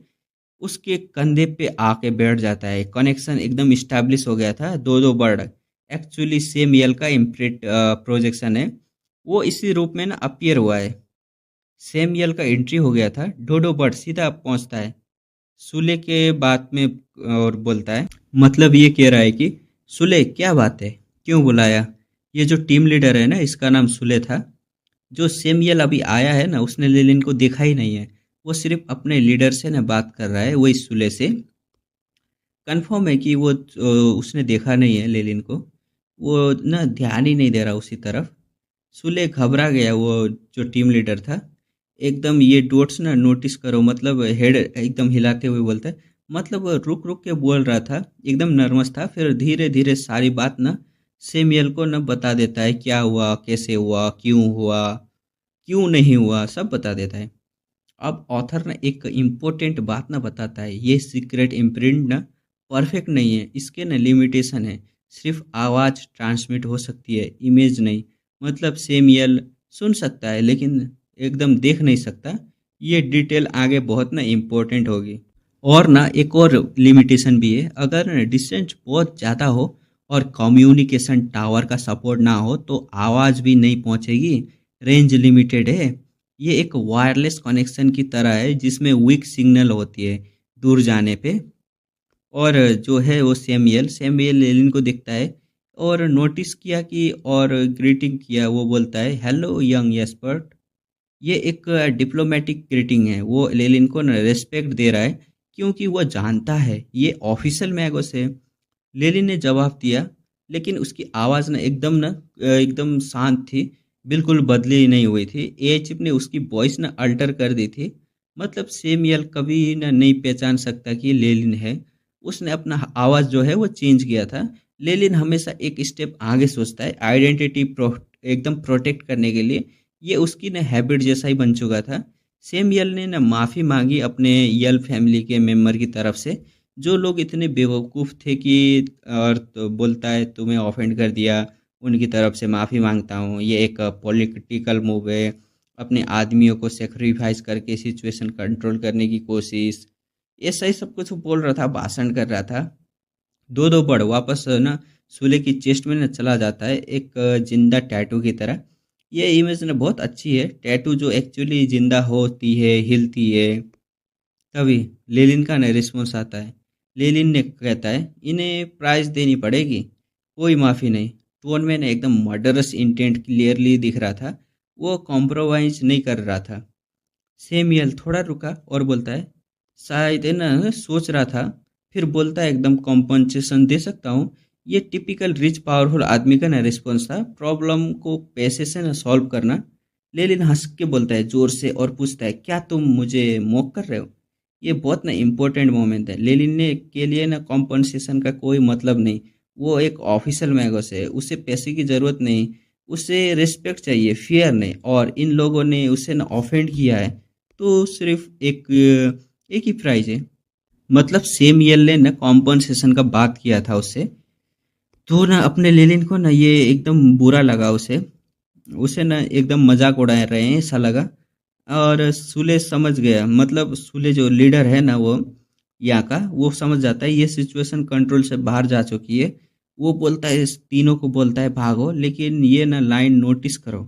उसके कंधे पे आके बैठ जाता है। कनेक्शन एकदम इस्टेब्लिश हो गया था। दो दो बर्ड एक्चुअली सेम यल का इम्प्रिंट प्रोजेक्शन है। वो इसी रूप में ना अपीयर हुआ है। सैमुअल का एंट्री हो गया था। डोडो बर्ड सीधा पहुंचता है सुले के बात में और बोलता है, मतलब ये कह रहा है कि सुले क्या बात है, क्यों बुलाया? ये जो टीम लीडर है ना, इसका नाम सुले था। जो सैमुअल अभी आया है ना, उसने लेलिन को देखा ही नहीं है। वो सिर्फ अपने लीडर से ना बात कर रहा है, वही सुले से। कंफर्म है कि वो उसने देखा नहीं है लेलिन को। वो ना ध्यान ही नहीं दे रहा उसी तरफ। सुले घबरा गया, वो जो टीम लीडर था। एकदम ये डोट्स ना नोटिस करो, मतलब हेड एकदम हिलाते हुए बोलता है। मतलब वो रुक रुक के बोल रहा था, एकदम नर्वस था। फिर धीरे धीरे सारी बात ना सेमियल को ना बता देता है, क्या हुआ, कैसे हुआ, क्यों नहीं हुआ, सब बता देता है। अब ऑथर ना एक इम्पोर्टेंट बात ना बताता है, ये सीक्रेट इम्प्रिंट ना परफेक्ट नहीं है, इसके ना लिमिटेशन है। सिर्फ आवाज़ ट्रांसमिट हो सकती है, इमेज नहीं। मतलब सेमियल सुन सकता है लेकिन एकदम देख नहीं सकता। ये डिटेल आगे बहुत ना इम्पोर्टेंट होगी। और ना एक और लिमिटेशन भी है, अगर ना डिस्टेंस बहुत ज़्यादा हो और कम्युनिकेशन टावर का सपोर्ट ना हो तो आवाज़ भी नहीं पहुंचेगी। रेंज लिमिटेड है। ये एक वायरलेस कनेक्शन की तरह है जिसमें वीक सिग्नल होती है दूर जाने पे। और जो है वो सैमुअल लेलिन को देखता है और नोटिस किया कि, और ग्रीटिंग किया। वो बोलता है, हेलो यंग एक्सपर्ट। ये एक डिप्लोमेटिक ग्रीटिंग है। वो लेलिन को ना रेस्पेक्ट दे रहा है क्योंकि वो जानता है ये ऑफिशियल मैगोस है। लेलिन ने जवाब दिया, लेकिन उसकी आवाज़ ना एकदम शांत थी, बिल्कुल बदली नहीं हुई थी। एआई चिप ने उसकी वॉइस ना अल्टर कर दी थी। मतलब सैमुअल कभी ना नहीं पहचान सकता कि लेलिन है। उसने अपना आवाज़ जो है वो चेंज किया था। लेलिन हमेशा एक स्टेप आगे सोचता है, आइडेंटिटी एकदम प्रोटेक्ट करने के लिए। ये उसकी ना हैबिट जैसा ही बन चुका था। सैमुअल ने ना माफ़ी मांगी अपने यल फैमिली के मेंबर की तरफ से, जो लोग इतने बेवकूफ़ थे कि और तो बोलता है तुम्हें ऑफेंड कर दिया, उनकी तरफ से माफ़ी मांगता हूँ, ये एक पॉलिटिकल मूव है, अपने आदमियों को सेक्रीफाइस करके सिचुएशन कंट्रोल करने की कोशिश, ऐसा ही सब कुछ बोल रहा था, भाषण कर रहा था। दो दो बढ़ वापस ना सूले की चेस्ट में ना चला जाता है, एक जिंदा टैटू की तरह। ये इमेज ना बहुत अच्छी है, टैटू जो एक्चुअली जिंदा होती है, हिलती है। तभी लेलिन का ना रिस्पॉन्स आता है। लेलिन ने कहता है इन्हें प्राइज देनी पड़ेगी, कोई माफ़ी नहीं। टोन में ना एकदम मर्डरस इंटेंट क्लियरली दिख रहा था, वो कॉम्प्रोमाइज नहीं कर रहा था। सेमियल थोड़ा रुका और बोलता है शायद है ना सोच रहा था, फिर बोलता है एकदम कॉम्पनसेशन दे सकता हूँ। ये टिपिकल रिच पावरफुल आदमी का ना रिस्पॉन्स था, प्रॉब्लम को पैसे से ना सॉल्व करना। लेलिन हंस के बोलता है जोर से और पूछता है क्या तुम मुझे मॉक कर रहे हो। ये बहुत ना इम्पोर्टेंट मोमेंट है। लेलिन ने के लिए ना कॉम्पनसेशन का कोई मतलब नहीं, वो एक ऑफिशियल मैगोस है, उसे पैसे की ज़रूरत नहीं, उसे रिस्पेक्ट चाहिए, फेयर नहीं। और इन लोगों ने उसे ना ऑफेंड किया है, तो सिर्फ एक ही प्राइज है। मतलब सेम ईयर ने ना कॉम्पनसेशन का बात किया था उससे, तो ना अपने लेलिन को ना ये एकदम बुरा लगा उसे। उसे ना एकदम मजाक उड़ा रहे हैं ऐसा लगा। और सूले समझ गया, मतलब सूले जो लीडर है ना वो यहाँ का, वो समझ जाता है ये सिचुएशन कंट्रोल से बाहर जा चुकी है। वो बोलता है, इस तीनों को बोलता है भागो, लेकिन ये ना लाइन नोटिस करो,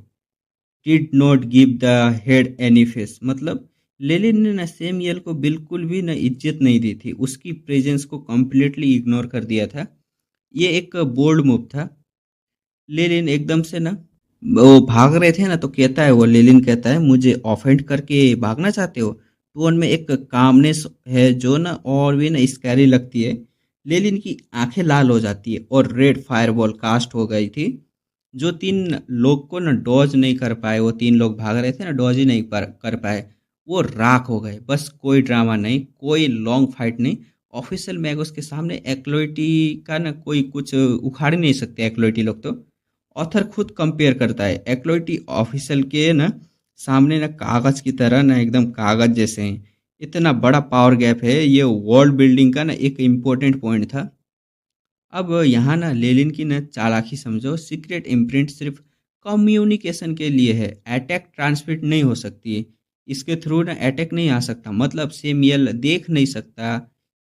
did not give the head any face. मतलब लेनिन ने ना सैमुअल को बिल्कुल भी ना इज्जत नहीं दी थी, उसकी प्रेजेंस को कम्प्लीटली इग्नोर कर दिया था। ये एक बोल्ड मूव था। लेनिन एकदम से ना, वो भाग रहे थे ना, तो कहता है, वो लेनिन कहता है मुझे ऑफेंड करके भागना चाहते हो। टोन में एक कामनेस है जो ना और भी ना स्कैरी लगती है। लेनिन की आंखें लाल हो जाती है और रेड फायरबॉल कास्ट हो गई थी। जो तीन लोग को ना डॉज नहीं कर पाए, वो तीन लोग भाग रहे थे ना, डॉज ही नहीं कर पाए, वो राख हो गए। बस कोई ड्रामा नहीं, कोई लॉन्ग फाइट नहीं। ऑफिशियल मैगोस के सामने एक्लोइटी का ना कोई कुछ उखाड़ ही नहीं सकते एक्लोइटी लोग तो। ऑथर खुद कंपेयर करता है एक्लोइटी ऑफिशियल के ना सामने ना कागज की तरह ना एकदम कागज जैसे हैं। इतना बड़ा पावर गैप है, ये वर्ल्ड बिल्डिंग का ना एक इम्पोर्टेंट पॉइंट था। अब यहाँ ना लेलिन की ना चालाकी समझो, सीक्रेट इम्प्रिंट सिर्फ कम्युनिकेशन के लिए है, अटैक ट्रांसमिट नहीं हो सकती, इसके थ्रू ना अटैक नहीं आ सकता। मतलब सेमियल देख नहीं सकता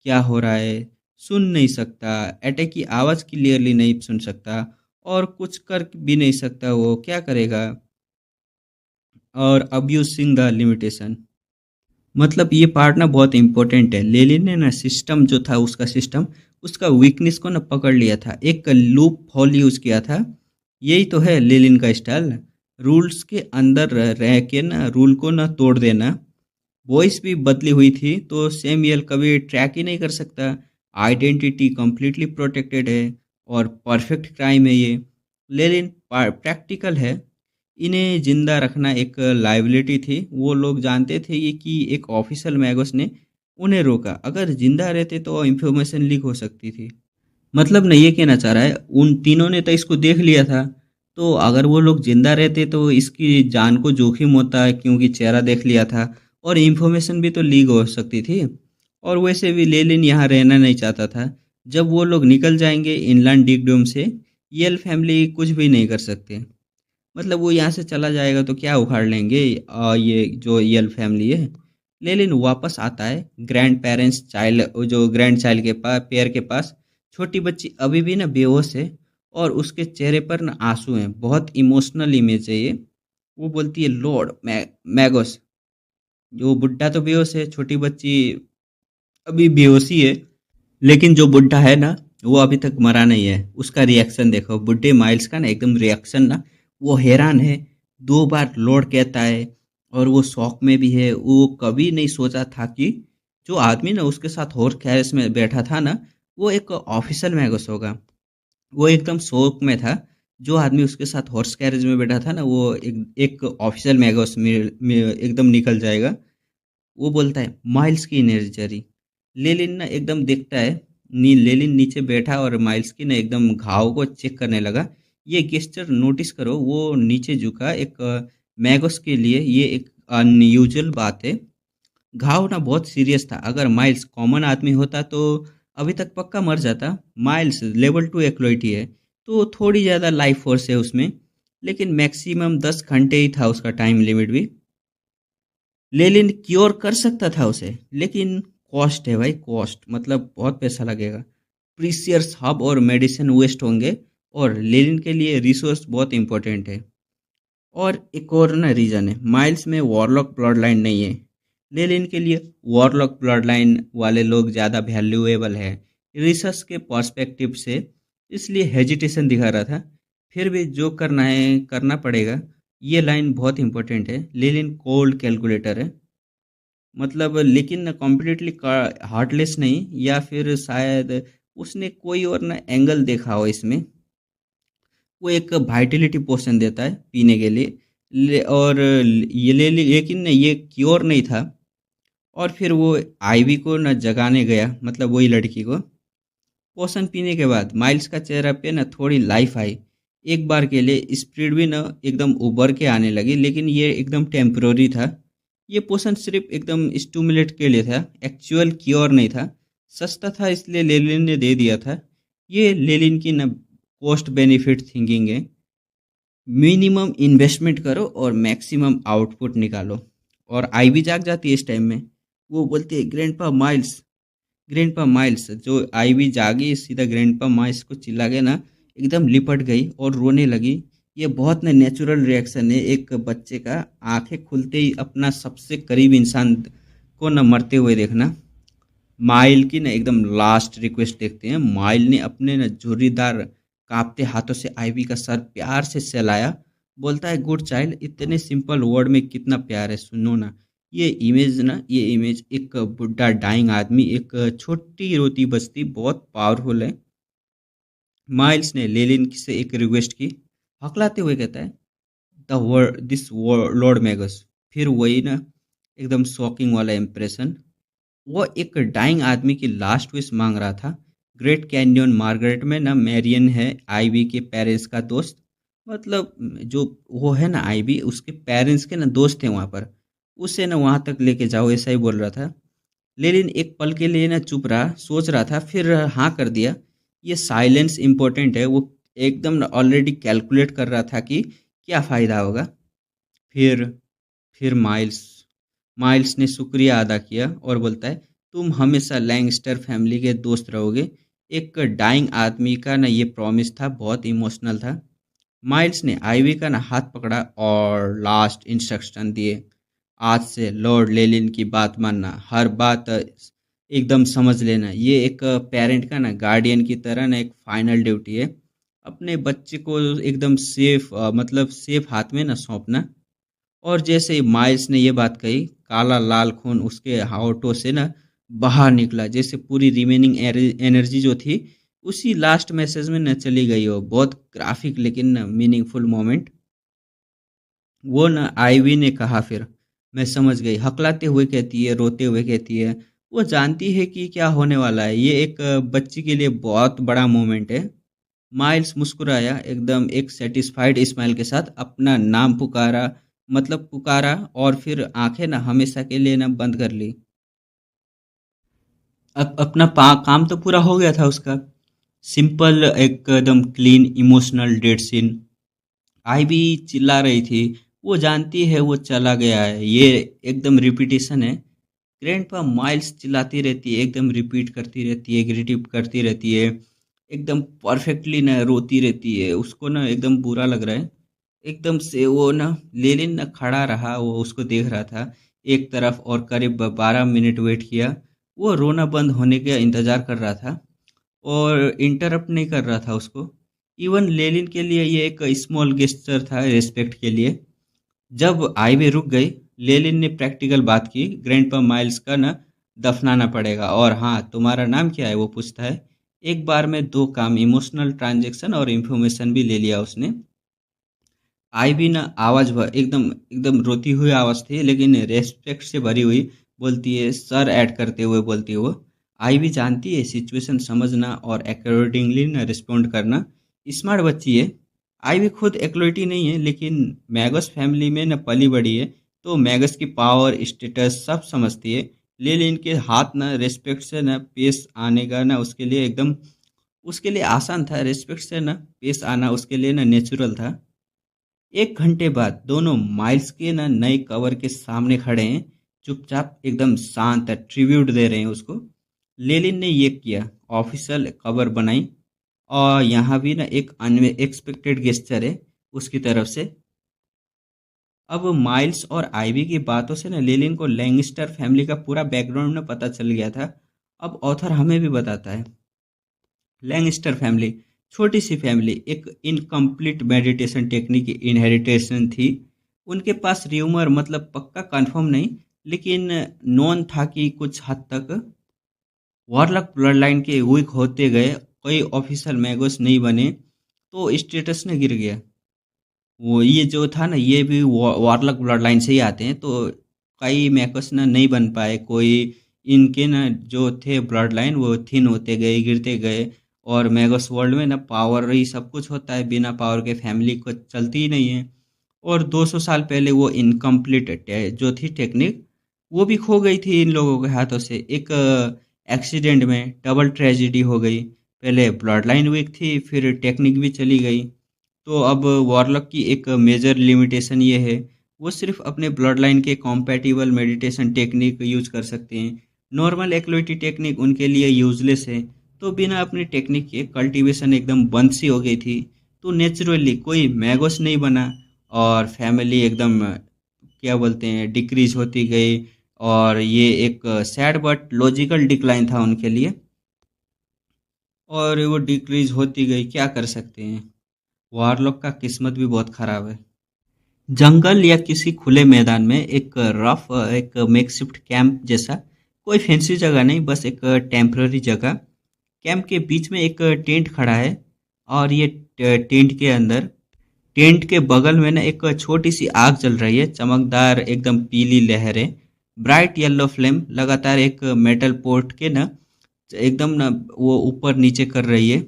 क्या हो रहा है, सुन नहीं सकता, अटैक की आवाज़ क्लियरली नहीं सुन सकता, और कुछ कर भी नहीं सकता। वो क्या करेगा? और अब्यूजिंग द लिमिटेशन। मतलब ये पार्ट ना बहुत इंपॉर्टेंट है। लेलिन ने ना सिस्टम जो था, उसका सिस्टम उसका वीकनेस को ना पकड़ लिया था, एक लूप होल यूज किया था। यही तो है लेलिन का स्टाइल, रूल्स के अंदर रह के ना रूल को ना तोड़ देना। वॉइस भी बदली हुई थी, तो सैमुअल कभी ट्रैक ही नहीं कर सकता। आइडेंटिटी कंप्लीटली प्रोटेक्टेड है और परफेक्ट क्राइम है ये। लेकिन प्रैक्टिकल है, इन्हें जिंदा रखना एक लाइबिलिटी थी। वो लोग जानते थे ये कि एक ऑफिशियल मैगोस ने उन्हें रोका, अगर जिंदा रहते तो इंफॉर्मेशन लीक हो सकती थी। मतलब नहीं, ये कहना चाह रहा है उन तीनों ने तो इसको देख लिया था, तो अगर वो लोग जिंदा रहते तो इसकी जान को जोखिम होता है, क्योंकि चेहरा देख लिया था और इन्फॉर्मेशन भी तो लीक हो सकती थी। और वैसे भी लेलिन यहाँ रहना नहीं चाहता था। जब वो लोग निकल जाएंगे इनलैंड डिगडोम से, यल फैमिली कुछ भी नहीं कर सकते। मतलब वो यहाँ से चला जाएगा तो क्या उखाड़ लेंगे ये जो यल फैमिली है। लेलिन वापस आता है ग्रैंड पेरेंट्स चाइल्ड, जो ग्रैंड चाइल्ड के पास, पेयर के पास। छोटी बच्ची अभी भी ना बेहोश है और उसके चेहरे पर ना आंसू हैं, बहुत इमोशनल इमेज है ये। वो बोलती है लॉर्ड मैगोस। जो बुड्ढा तो बेहोश है, छोटी बच्ची अभी बेहोशी है, लेकिन जो बुड्ढा है ना, वो अभी तक मरा नहीं है। उसका रिएक्शन देखो, बुड्ढे माइल्स का ना एकदम रिएक्शन ना, वो हैरान है। दो बार लॉर्ड कहता है और वो शौक में भी है। वो कभी नहीं सोचा था कि जो आदमी ना उसके साथ हॉर्स कैरेज में बैठा था ना, वो एक ऑफिशियल मैगस होगा। वो एकदम शौक में था। जो आदमी उसके साथ हॉर्स कैरेज में बैठा था ना, वो एक ऑफिशियल मैगस में एकदम निकल जाएगा। वो बोलता है माइल्स की एनर्जरी। लेलिन ना एकदम देखता है, लेलिन नीचे बैठा और माइल्स की ना एकदम घाव को चेक करने लगा। ये गेस्चर नोटिस करो, वो नीचे झुका एक मैगोस के लिए। ये एक अनयूजुअल बात है। घाव ना बहुत सीरियस था। अगर माइल्स कॉमन आदमी होता तो अभी तक पक्का मर जाता। माइल्स लेवल 2 एक्लोइटी है, तो थोड़ी ज़्यादा लाइफ फोर्स है उसमें, लेकिन मैक्सिमम 10 घंटे ही था उसका टाइम लिमिट भी। लेलिन क्योर कर सकता था उसे, लेकिन कॉस्ट है भाई, कॉस्ट मतलब बहुत पैसा लगेगा। प्रीसियस हब और मेडिसिन वेस्ट होंगे, और लेलिन के लिए रिसोर्स बहुत इंपॉर्टेंट है। और एक और ना रीज़न है, माइल्स में वॉरलॉक ब्लड लाइन नहीं है। लेलिन के लिए वॉरलॉक ब्लड लाइन वाले लोग ज़्यादा वैल्यूएबल है रिसर्च के पर्सपेक्टिव से, इसलिए हेजिटेशन दिखा रहा था। फिर भी जो करना है करना पड़ेगा। ये लाइन बहुत इंपॉर्टेंट है। लेलिन कोल्ड कैलकुलेटर है, मतलब, लेकिन कॉम्प्लीटली हार्टलेस नहीं, या फिर शायद उसने कोई और ना एंगल देखा हो इसमें। वो एक वाइटलिटी पोशन देता है पीने के लिए, और ये लेकिन ये क्योर नहीं था। और फिर वो आईवी को न जगाने गया, मतलब वही लड़की को। पोशन पीने के बाद माइल्स का चेहरा पे न थोड़ी लाइफ आई। एक बार के लिए स्पीड भी न एकदम उभर के आने लगी, लेकिन ये एकदम टेम्पररी था। ये पोशन सिर्फ एकदम स्टूमुलेट के लिए था, एक्चुअल क्योर नहीं था। सस्ता था इसलिए लेलिन ने दे दिया था। ये लेलिन की न कॉस्ट बेनिफिट थिंकिंग है। मिनिमम इन्वेस्टमेंट करो और मैक्सिमम आउटपुट निकालो। और आई भी जाग जाती है इस टाइम में। वो बोलती है ग्रैंडपा माइल्स, ग्रैंडपा माइल्स। जो आई भी जागी, सीधा ग्रैंडपा माइल्स को चिल्ला के ना एकदम लिपट गई और रोने लगी। ये बहुत ना नेचुरल रिएक्शन है एक बच्चे का, आंखें खुलते ही अपना सबसे करीब इंसान को न मरते हुए देखना। माइल की ना एकदम लास्ट रिक्वेस्ट देखते हैं। माइल ने अपने न झुर्रीदार कांपते हाथों से आईवी का सर प्यार से सहलाया। बोलता है गुड चाइल्ड, इतने सिंपल वर्ड में कितना प्यार है, सुनो ना। ये इमेज एक बुढ़ा डाइंग आदमी, एक छोटी रोती बस्ती, बहुत पावरफुल है। माइल्स ने लेलिन से एक रिक्वेस्ट की, हकलाते हुए कहता है the word this Lord Magas. फिर वही ना एकदम शॉकिंग वाला इम्प्रेशन। वो एक डाइंग आदमी की लास्ट विश मांग रहा था। ग्रेट कैन्यन मार्गरेट में ना मैरियन है, आईवी के पेरेंट्स का दोस्त। मतलब जो वो है ना आईवी, उसके पेरेंट्स के ना दोस्त हैं वहाँ पर। उसे ना वहाँ तक लेके जाओ, ऐसा ही बोल रहा था। लेकिन एक पल के लिए ना चुप रहा, सोच रहा था, फिर हाँ कर दिया। ये साइलेंस इम्पोर्टेंट है। वो एकदम ऑलरेडी कैलकुलेट कर रहा था कि क्या फ़ायदा होगा। फिर फिर माइल्स ने शुक्रिया अदा किया और बोलता है तुम हमेशा लैंगस्टर फैमिली के दोस्त रहोगे। एक डाइंग आदमी का ना ये प्रॉमिस था, बहुत इमोशनल था। माइल्स ने आईवी का ना हाथ पकड़ा और लास्ट इंस्ट्रक्शन दिए, आज से लॉर्ड लेलिन की बात मानना, हर बात एकदम समझ लेना। ये एक पेरेंट का ना गार्डियन की तरह ना एक फाइनल ड्यूटी है। अपने बच्चे को एकदम सेफ, मतलब सेफ हाथ में ना सौंपना। और जैसे ही माइल्स ने ये बात कही, काला लाल खून उसके होठों से ना बाहर निकला, जैसे पूरी रिमेनिंग एनर्जी जो थी उसी लास्ट मैसेज में न चली गई हो। बहुत ग्राफिक लेकिन ना मीनिंगफुल मोमेंट। वो न आईवी ने कहा, फिर मैं समझ गई, हकलाते हुए कहती है, रोते हुए कहती है। वो जानती है कि क्या होने वाला है। ये एक बच्ची के लिए बहुत बड़ा मोमेंट है। माइल्स मुस्कुराया, एकदम एक सेटिस्फाइड स्माइल के साथ अपना नाम पुकारा, मतलब पुकारा, और फिर आंखें ना हमेशा के लिए ना बंद कर ली। अब अपना काम तो पूरा हो गया था उसका। सिंपल, एकदम क्लीन, इमोशनल डेड सीन। आई भी चिल्ला रही थी, वो जानती है वो चला गया है, ये एकदम रिपीटिशन है। ग्रैंडपा माइल्स चिल्लाती रहती है, एकदम रिपीट करती रहती है, रिपीट करती रहती है, एकदम परफेक्टली ना रोती रहती है। उसको ना एकदम बुरा लग रहा है। एकदम से वो ना लेनिन ना खड़ा रहा, वो उसको देख रहा था एक तरफ, और करीब 12 मिनट वेट किया। वो रोना बंद होने का इंतजार कर रहा था, और इंटरप्ट नहीं कर रहा था उसको। इवन लेनिन के लिए ये एक स्मॉल गेस्चर था रिस्पेक्ट के लिए। जब हाईवे रुक गई, लेनिन ने प्रैक्टिकल बात की, ग्रैंडपा माइल्स का ना दफनाना पड़ेगा। और हाँ, तुम्हारा नाम क्या है, वो पूछता है। एक बार में दो काम, इमोशनल ट्रांजेक्शन और इन्फॉर्मेशन भी ले लिया उसने। आई भी ना आवाज एकदम एकदम रोती हुई आवाज थी, लेकिन रेस्पेक्ट से भरी हुई। बोलती है सर, ऐड करते हुए बोलती है वो। आई भी जानती है सिचुएशन समझना और अकॉर्डिंगली ना रिस्पॉन्ड करना। स्मार्ट बच्ची है। आई भी खुद एक्लोइटी नहीं है, लेकिन मैगस फैमिली में न पली बड़ी है, तो मैगस की पावर स्टेटस सब समझती है। लेलिन के हाथ ना रिस्पेक्ट से ना पेश आने का ना उसके लिए एकदम उसके लिए आसान था। रिस्पेक्ट से ना पेश आना उसके लिए ना नेचुरल था। 1 घंटे बाद दोनों माइल्स के ना नए कवर के सामने खड़े हैं, चुपचाप एकदम शांत है, ट्रिब्यूट दे रहे हैं उसको। लेलिन ने ये किया, ऑफिशियल कवर बनाई। और यहाँ भी ना एक अनएक्सपेक्टेड गेस्चर है उसकी तरफ से। अब माइल्स और आइवी की बातों से ना लेलिन को लैंगिस्टर फैमिली का पूरा बैकग्राउंड ना पता चल गया था। अब ऑथर हमें भी बताता है। लैंगिस्टर फैमिली छोटी सी फैमिली, एक इनकम्प्लीट मेडिटेशन टेक्निक इनहेरिटेशन थी। उनके पास र्यूमर मतलब पक्का कंफर्म नहीं, लेकिन नोन था कि कुछ हद तक वॉरलॉक ब्लड लाइन के वीक होते गए। कई ऑफिशियल मैगोस नहीं बने तो स्टेटस ने गिर गया। वो ये जो था ना ये भी वॉरलॉक ब्लड लाइन से ही आते हैं, तो कई मैगोस ना नहीं बन पाए कोई। इनके ना जो थे ब्लड लाइन वो थिन होते गए, गिरते गए। और मैगोस वर्ल्ड में ना पावर ही सब कुछ होता है, बिना पावर के फैमिली को चलती ही नहीं है। और 200 साल पहले वो इनकम्प्लीट जो थी टेक्निक वो भी खो गई थी इन लोगों के हाथों से। एक एक्सीडेंट में डबल ट्रेजिडी हो गई। पहले ब्लड लाइन वीक थी, फिर टेक्निक भी चली गई। तो अब वॉरलॉक की एक मेजर लिमिटेशन ये है, वो सिर्फ अपने ब्लड लाइन के कॉम्पैटिबल मेडिटेशन टेक्निक यूज कर सकते हैं। नॉर्मल एक्लोइटी टेक्निक उनके लिए यूजलेस है। तो बिना अपनी टेक्निक के कल्टीवेशन एकदम बंद सी हो गई थी। तो नेचुरली कोई मैगोस नहीं बना। और फैमिली एकदम क्या बोलते हैं डिक्रीज होती गई। और ये एक सैड बट लॉजिकल डिक्लाइन था उनके लिए। और वो डिक्रीज होती गई, क्या कर सकते हैं। वारलॉक का किस्मत भी बहुत खराब है। जंगल या किसी खुले मैदान में एक रफ एक मेकशिफ्ट कैंप जैसा, कोई फैंसी जगह नहीं, बस एक टेम्पररी जगह। कैंप के बीच में एक टेंट खड़ा है। और ये टेंट के अंदर टेंट के बगल में ना एक छोटी सी आग जल रही है, चमकदार एकदम पीली लहरें, ब्राइट येलो फ्लेम लगातार एक मेटल पोर्ट के ना एकदम ना वो ऊपर नीचे कर रही है।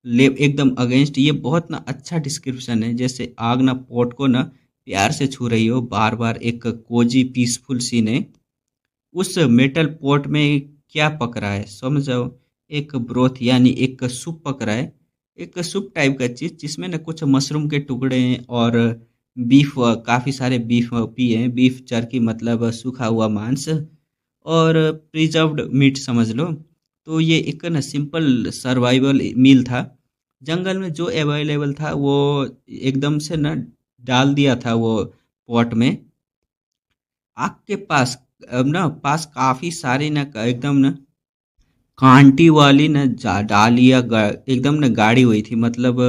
ले एकदम अगेंस्ट। ये बहुत ना अच्छा डिस्क्रिप्शन है, जैसे आग ना पोर्ट को ना प्यार से छू रही हो बार बार। एक कोजी पीसफुल सीन है। उस मेटल पॉट में क्या पक रहा है समझो। एक ब्रोथ यानी एक सूप पक रहा है। एक सूप टाइप का चीज जिसमें ना कुछ मशरूम के टुकड़े हैं और बीफ, काफी सारे बीफ पी हैं। बीफ जर्की मतलब सूखा हुआ मांस और प्रिजर्व्ड मीट समझ लो। तो ये एक ना सिंपल सर्वाइवल मील था। जंगल में जो अवेलेबल था वो एकदम से ना डाल दिया था वो पॉट में। आग के पास अब ना पास काफी सारी ना एकदम ना कांटी वाली ना डालियां एकदम ना गाड़ी हुई थी, मतलब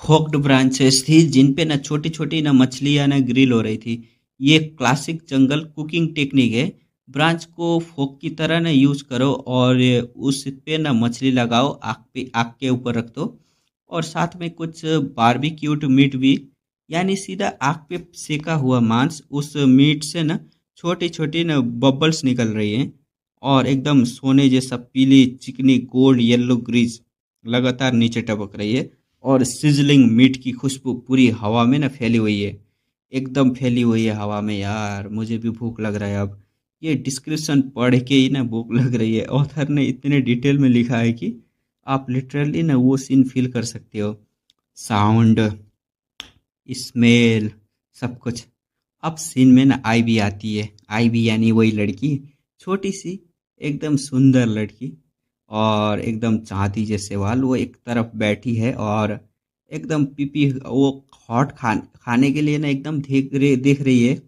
फोक्ड ब्रांचेस थी जिन पे ना छोटी छोटी ना मछलियां ना ग्रिल हो रही थी। ये क्लासिक जंगल कुकिंग टेक्निक है। ब्रांच को फोक की तरह ना यूज करो और उस पे ना मछली लगाओ, आग पे आग के ऊपर रख दो। और साथ में कुछ बारबेक्यूड मीट भी, यानी सीधा आग पे सेका हुआ मांस। उस मीट से ना छोटी छोटी ना बबल्स निकल रही हैं और एकदम सोने जैसा पीली चिकनी गोल्ड येलो ग्रीज लगातार नीचे टपक रही है। और सिजलिंग मीट की खुशबू पूरी हवा में ना फैली हुई है, एकदम फैली हुई है हवा में। यार मुझे भी भूख लग रहा है अब। ये डिस्क्रिप्शन पढ़ के ही ना भूख लग रही है। ऑथर ने इतने डिटेल में लिखा है कि आप लिटरली ना वो सीन फील कर सकते हो। साउंड, स्मेल, सब कुछ। अब सीन में ना आईवी आती है। आईवी यानी वही लड़की, छोटी सी एकदम सुंदर लड़की और एकदम चांदी जैसे वाल। वो एक तरफ बैठी है और एकदम पीपी वो हॉट खाने के लिए ना एकदम देख रही है।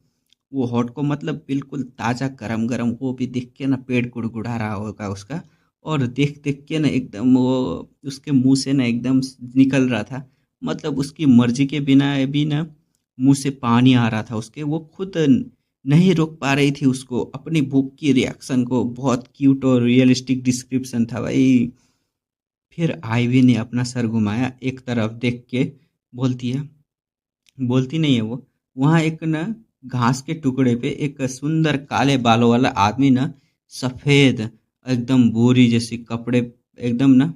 वो हॉट को मतलब बिल्कुल ताज़ा गरम गरम, वो भी देख के ना पेट गुड़गुड़ा रहा होगा उसका। और देख देख के ना एकदम वो उसके मुंह से ना एकदम निकल रहा था, मतलब उसकी मर्जी के बिना भी ना मुंह से पानी आ रहा था उसके। वो खुद नहीं रोक पा रही थी उसको, अपनी भूख की रिएक्शन को। बहुत क्यूट और रियलिस्टिक डिस्क्रिप्शन था भाई। फिर आईवी ने अपना सर घुमाया एक तरफ देख के, बोलती है, बोलती नहीं है वो, वहाँ एक ना घास के टुकड़े पे एक सुंदर काले बालों वाला आदमी ना सफेद एकदम बोरी जैसी कपड़े एकदम ना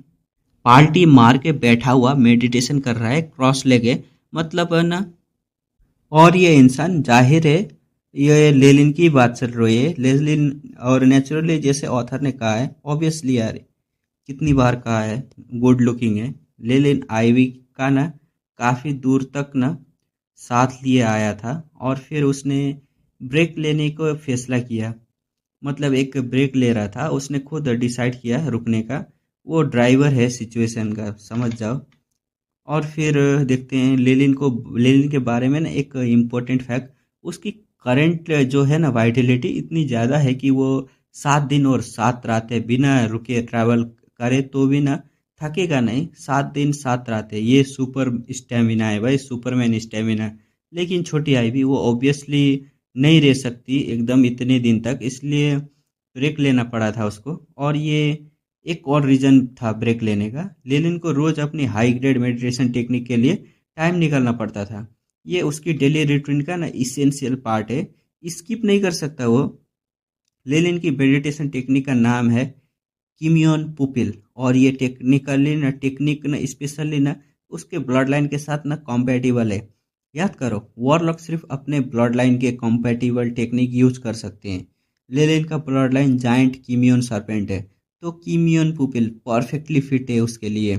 पाल्टी मार के बैठा हुआ मेडिटेशन कर रहा है क्रॉस लेगे, मतलब है ना। और ये इंसान जाहिर है ये लेलिन की बात चल रही है। लेलिन और नेचुरली जैसे ऑथर ने कहा है, ऑब्वियसली यार कितनी बार कहा है, गुड लुकिंग है। लेलिन आईवी का ना काफ़ी दूर तक ना साथ लिए आया था और फिर उसने ब्रेक लेने को फैसला किया। मतलब एक ब्रेक ले रहा था, उसने खुद डिसाइड किया रुकने का। वो ड्राइवर है सिचुएशन का, समझ जाओ। और फिर देखते हैं लेलिन के बारे में ना एक इम्पोर्टेंट फैक्ट। उसकी करंट जो है ना वाइटलिटी इतनी ज़्यादा है कि वो 7 दिन और 7 रातें बिना रुके ट्रैवल करे तो भी ना थकेगा नहीं। 7 दिन 7 रातें, ये सुपर स्टेमिना है भाई, सुपरमैन स्टेमिना। लेकिन छोटी आई भी वो ऑब्वियसली नहीं रह सकती एकदम इतने दिन तक, इसलिए ब्रेक लेना पड़ा था उसको। और ये एक और रीज़न था ब्रेक लेने का, लेनिन को रोज़ अपनी हाई ग्रेड मेडिटेशन टेक्निक के लिए टाइम निकालना पड़ता था। ये उसकी डेली रूटीन का ना इसेंशियल पार्ट है, स्किप नहीं कर सकता वो। लेनिन की मेडिटेशन टेक्निक का नाम है किमियोन पुपिल, और ये टेक्निक ना स्पेशली ना उसके ब्लड लाइन के साथ ना कॉम्पेटिबल है। याद करो, वॉरलॉक सिर्फ अपने ब्लड लाइन के कॉम्पेटिबल टेक्निक यूज कर सकते हैं। लेनिन का blood line giant Kimeon serpent है, तो किमियोन पुपिल परफेक्टली फिट है उसके लिए।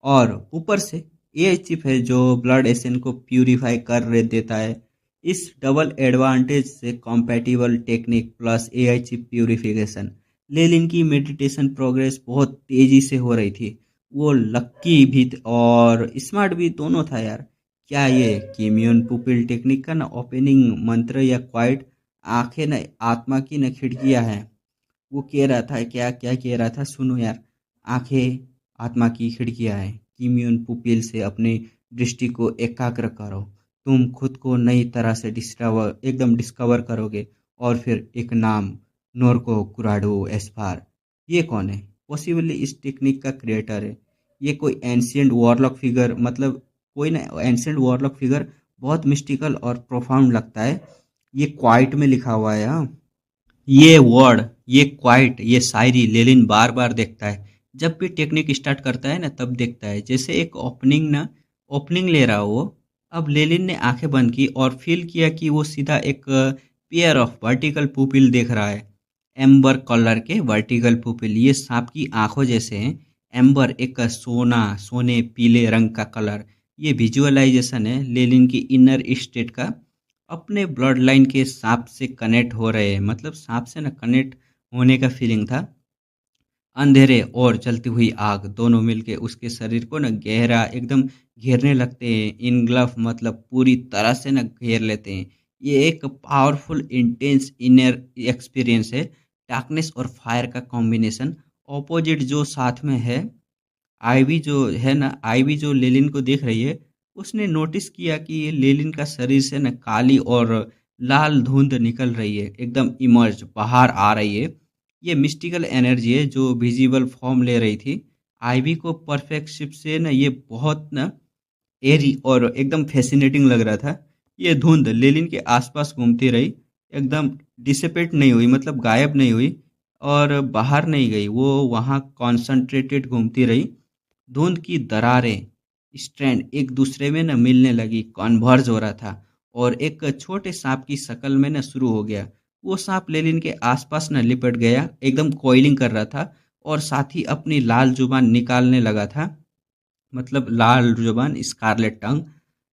और ऊपर से एआई चिप है जो ब्लड एसेन को प्यूरिफाई कर देता है। इस डबल एडवांटेज से compatible technique plus AI chip purification, Lelin की मेडिटेशन प्रोग्रेस बहुत तेजी से हो रही थी। वो लक्की भी और स्मार्ट भी दोनों था यार। क्या ये किमियोन पुपिल टेक्निक का ना ओपनिंग मंत्र या क्वाइट आंखें न आत्मा की न खिड़कियां हैं। वो कह रहा था, क्या क्या कह रहा था सुनो यार। आंखें आत्मा की खिड़कियां हैं, कीमियन पुपिल से अपनी दृष्टि को एकाग्र करो। तुम खुद को नई तरह से डिस्कवर करोगे। और फिर एक नाम, नोरको कुराडो एस्पार। ये कौन है? पॉसिबली इस टेक्निक का क्रिएटर है। ये कोई एंशियंट वॉरलॉक फिगर, मतलब कोई ना एंशियंट वॉरलॉक फिगर, बहुत मिस्टिकल और प्रोफाउंड लगता है। ये क्वाइट में लिखा हुआ है। हाँ, ये वर्ड, ये क्वाइट, ये शायरी लेलिन बार बार देखता है। जब भी टेक्निक स्टार्ट करता है ना तब देखता है, जैसे एक ओपनिंग ले रहा हो वो। अब लेलिन ने आंखें बंद की और फील किया कि वो सीधा एक पेयर ऑफ वर्टिकल पुपिल देख रहा है। एम्बर कलर के वर्टिकल पुपिल, ये सांप की आंखों जैसे हैं। एम्बर एक सोने पीले रंग का कलर। ये विजुअलाइजेशन है लेलिन की इनर स्टेट का। अपने ब्लड लाइन के सांप से कनेक्ट हो रहे हैं, मतलब सांप से ना कनेक्ट होने का फीलिंग था। अंधेरे और जलती हुई आग दोनों मिलके उसके शरीर को ना गहरा एकदम घेरने लगते हैं। इनग्लफ मतलब पूरी तरह से ना घेर लेते हैं। ये एक पावरफुल इंटेंस इनर एक्सपीरियंस है, डार्कनेस और फायर का कॉम्बिनेशन। ऑपोजिट जो साथ में है, आईवी जो लेलिन को देख रही है, उसने नोटिस किया कि ये लेलिन का शरीर से न काली और लाल धुंध निकल रही है, एकदम इमर्ज बाहर आ रही है। ये मिस्टिकल एनर्जी है जो विजिबल फॉर्म ले रही थी। आईवी को परफेक्ट शिप से न ये बहुत न एरी और एकदम फैसिनेटिंग लग रहा था। ये धुंध लेलिन के आसपास घूमती रही, एकदम डिसिपेट नहीं हुई, मतलब गायब नहीं हुई और बाहर नहीं गई। वो वहाँ कॉन्सेंट्रेटेड घूमती रही। धुंध की दरारें, स्ट्रैंड एक दूसरे में न मिलने लगी, कॉन्वर्ज हो रहा था और एक छोटे सांप की शक्ल में न शुरू हो गया। वो सांप लेलिन के आसपास न लिपट गया, एकदम कॉइलिंग कर रहा था और साथ ही अपनी लाल जुबान निकालने लगा था। मतलब लाल जुबान, स्कारलेट टंग।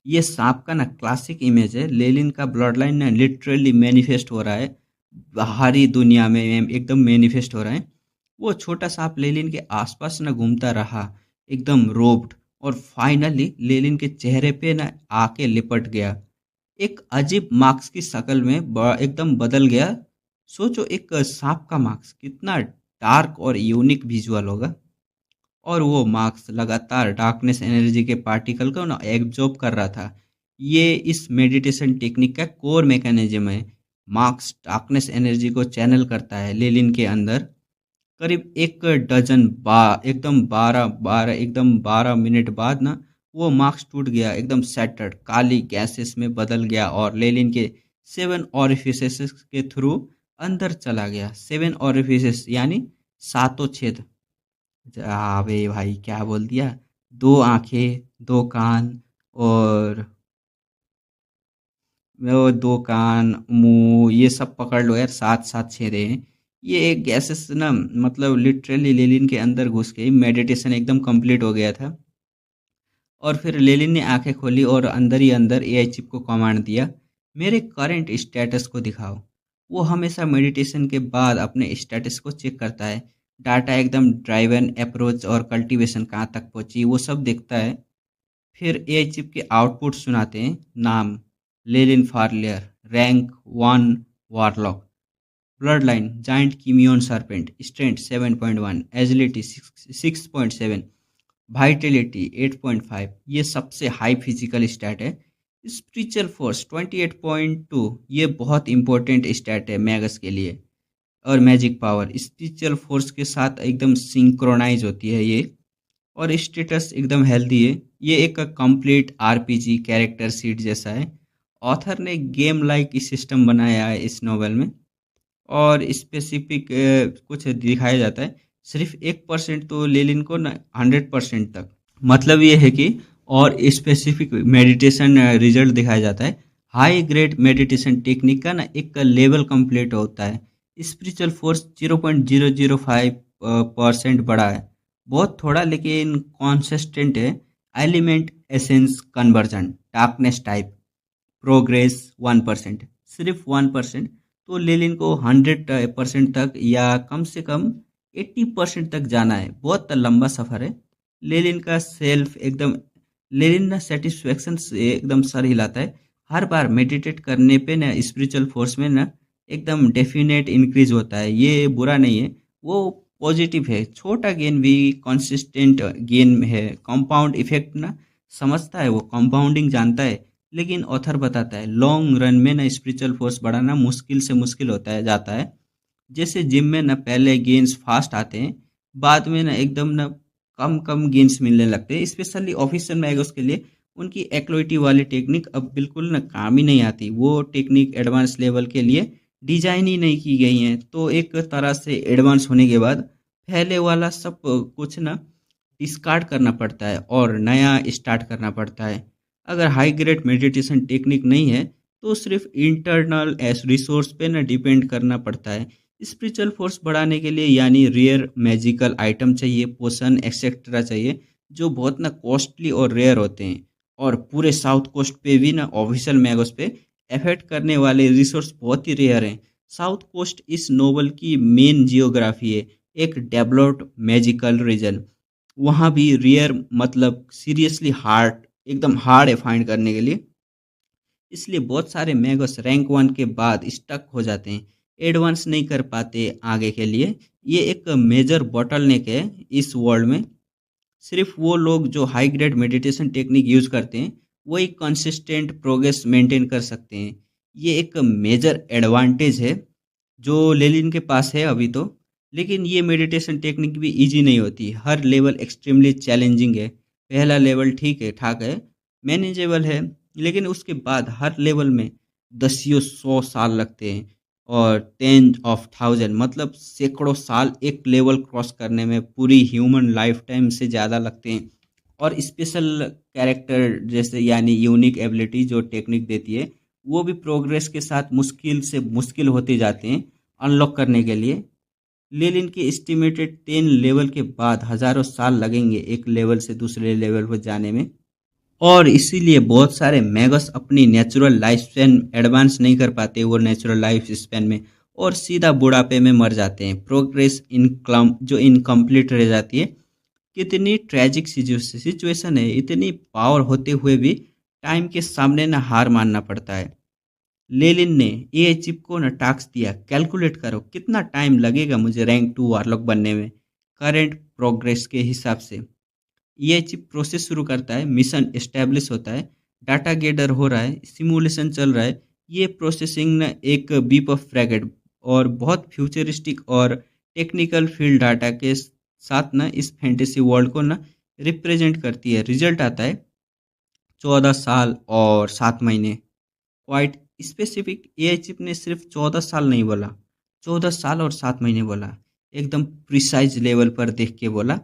ये सांप का ना क्लासिक इमेज है। लेलिन का ब्लड लाइन ना लिटरली मैनिफेस्ट हो रहा है, बाहरी दुनिया में एकदम मैनिफेस्ट हो रहा है। वो छोटा सांप लेलिन के आसपास ना घूमता रहा, एकदम रोब्ड, और फाइनली लेलिन के चेहरे पे ना आके लिपट गया। एक अजीब मार्क्स की शक्ल में एकदम बदल गया। सोचो, एक सांप का मार्क्स कितना डार्क और यूनिक विजुअल होगा। और वो मार्क्स लगातार डार्कनेस एनर्जी के पार्टिकल को ना एब्जॉर्ब कर रहा था। ये इस मेडिटेशन टेक्निक का कोर मैकेनिज्म है। मार्क्स डार्कनेस एनर्जी को चैनल करता है लेलिन के अंदर। करीब एक डजन बा एकदम 12 मिनट बाद ना वो मार्क्स टूट गया, एकदम सेटर्ड काली गैसेस में बदल गया और लेलिन के 7 ऑरिफिसेस के थ्रू अंदर चला गया। 7 ऑरिफिसेस यानी सातों छेद। अबे भाई क्या बोल दिया! 2 आंखें, 2 कान और वो दो कान, मुंह, ये सब पकड़ लो यार, सात सात छेदे हैं। ये एक गैसेस ना, मतलब लिटरली लेलिन के अंदर घुस के मेडिटेशन एकदम कंप्लीट हो गया था। और फिर लेलिन ने आंखें खोली और अंदर ही अंदर एआई चिप को कमांड दिया, मेरे करंट स्टेटस को दिखाओ। वो हमेशा मेडिटेशन के बाद अपने स्टेटस को चेक करता है। डाटा एकदम ड्राइवन अप्रोच और कल्टीवेशन कहाँ तक पहुंची वो सब देखता है। फिर एआई चिप के आउटपुट सुनाते हैं। नाम Lelin Farlier, rank 1 warlock, blood line giant Kimeon serpent, strength 7.1, agility 6.7, vitality 8.5, ये सबसे हाई फिजिकल स्टैट है। स्पिरिचुअल फोर्स 28.2, ये बहुत इंपॉर्टेंट स्टैट है मैगस के लिए। और मैजिक पावर स्पिरिचुअल फोर्स के साथ एकदम सिंक्रोनाइज होती है ये। और स्टेटस एकदम हेल्दी है। ये एक कंप्लीट आरपीजी कैरेक्टर सीट जैसा है। ऑथर ने गेम लाइक सिस्टम बनाया है इस नॉवेल में। और स्पेसिफिक कुछ दिखाया जाता है। सिर्फ 1% तो लेलिन को ना 100% तक, मतलब ये है कि और स्पेसिफिक मेडिटेशन रिजल्ट दिखाया जाता है। हाई ग्रेड मेडिटेशन टेक्निक का ना एक लेवल कंप्लीट होता है। स्पिरिचुअल फोर्स 0.005% बड़ा है, बहुत थोड़ा लेकिन कॉन्सिस्टेंट है। Element essence conversion darkness type progress 1%, सिर्फ 1%। तो लेलिन को 100% तक या कम से कम 80% तक जाना है। बहुत लंबा सफ़र है। लेलिन का सेल्फ एकदम, लेनिन ना सेटिस्फेक्शन से एकदम सर हिलाता है। हर बार मेडिटेट करने पे ना स्पिरिचुअल फोर्स में ना एकदम डेफिनेट इंक्रीज होता है। ये बुरा नहीं है, वो पॉजिटिव है। छोटा गेन भी कंसिस्टेंट गेन है। कंपाउंड इफेक्ट ना समझता है, वो कंपाउंडिंग जानता है। लेकिन ऑथर बताता है लॉन्ग रन में ना स्पिरिचुअल फोर्स बढ़ाना मुश्किल से मुश्किल होता है जाता है। जैसे जिम में ना पहले गेन्स फास्ट आते हैं, बाद में ना एकदम ना कम कम गेन्स मिलने लगते हैं। स्पेशली ऑफिशियल मैगोस के लिए उनकी एक्लोइटी वाली टेक्निक अब बिल्कुल ना काम ही नहीं आती। वो टेक्निक एडवांस लेवल के लिए डिजाइन ही नहीं की गई हैं। तो एक तरह से एडवांस होने के बाद पहले वाला सब कुछ ना डिस्कार्ड करना पड़ता है और नया स्टार्ट करना पड़ता है। अगर हाई ग्रेड मेडिटेशन टेक्निक नहीं है तो सिर्फ इंटरनल एस रिसोर्स पे ना डिपेंड करना पड़ता है। स्पिरिचुअल फोर्स बढ़ाने के लिए यानी रेयर मैजिकल आइटम चाहिए, पोशन एक्सेट्रा चाहिए, जो बहुत ना कॉस्टली और रेयर होते हैं। और पूरे साउथ कोस्ट पे भी ना ऑफिशियल मैगोस पे अफेक्ट करने वाले रिसोर्स बहुत ही रेयर हैं। साउथ कोस्ट इस नोवेल की मेन जियोग्राफी है, एक डेवलप्ड मैजिकल रीजन। वहाँ भी रेयर मतलब सीरियसली हार्ड, एकदम हार्ड है फाइंड करने के लिए। इसलिए बहुत सारे मैगोस रैंक 1 के बाद स्टक हो जाते हैं, एडवांस नहीं कर पाते आगे के लिए। ये एक मेजर बॉटलनेक है इस वर्ल्ड में। सिर्फ वो लोग जो high grade meditation technique use करते हैं वही कंसिस्टेंट प्रोग्रेस मेंटेन कर सकते हैं। ये एक मेजर एडवांटेज है जो लेलिन के पास है अभी तो। लेकिन ये मेडिटेशन टेक्निक भी इजी नहीं होती, हर लेवल एक्सट्रीमली चैलेंजिंग है। पहला लेवल ठीक है ठाक है, मैनेजेबल है, लेकिन उसके बाद हर लेवल में दसियों 100 साल लगते हैं। और 10,000 मतलब सैकड़ों साल एक लेवल क्रॉस करने में पूरी ह्यूमन लाइफ टाइम से ज़्यादा लगते हैं। और स्पेशल कैरेक्टर जैसे यानी यूनिक एबिलिटी जो टेक्निक देती है वो भी प्रोग्रेस के साथ मुश्किल से मुश्किल होते जाते हैं अनलॉक करने के लिए। लेलिन के एस्टिमेटेड 10 लेवल के बाद हजारों साल लगेंगे एक लेवल से दूसरे लेवल पर जाने में। और इसीलिए बहुत सारे मैगस अपनी नेचुरल लाइफ स्पैन एडवांस नहीं कर पाते वो नेचुरल लाइफ स्पैन में, और सीधा बुढ़ापे में मर जाते हैं। प्रोग्रेस इनकम जो इनकम्प्लीट रह जाती है। कितनी ट्रेजिक सिचुएशन है, इतनी पावर होते हुए भी टाइम के सामने ना हार मानना पड़ता है। लेलिन ने एआई चिप को ना टास्क दिया, कैलकुलेट करो कितना टाइम लगेगा मुझे रैंक 2 वारलॉक बनने में करंट प्रोग्रेस के हिसाब से। ये चिप प्रोसेस शुरू करता है, मिशन एस्टेब्लिश होता है, डाटा गेदर हो रहा है, सिमुलेशन चल रहा है। ये प्रोसेसिंग ना एक बीप ऑफ फ्रैगेट और बहुत फ्यूचरिस्टिक और टेक्निकल फील्ड डाटा के साथ ना इस फैंटेसी वर्ल्ड को ना रिप्रेजेंट करती है। रिजल्ट आता है 14 साल और 7 महीने। क्वाइट स्पेसिफिक, एआई चिप ने सिर्फ 14 साल नहीं बोला, 14 साल और 7 महीने बोला, एकदम प्रिसाइज लेवल पर देख के बोला।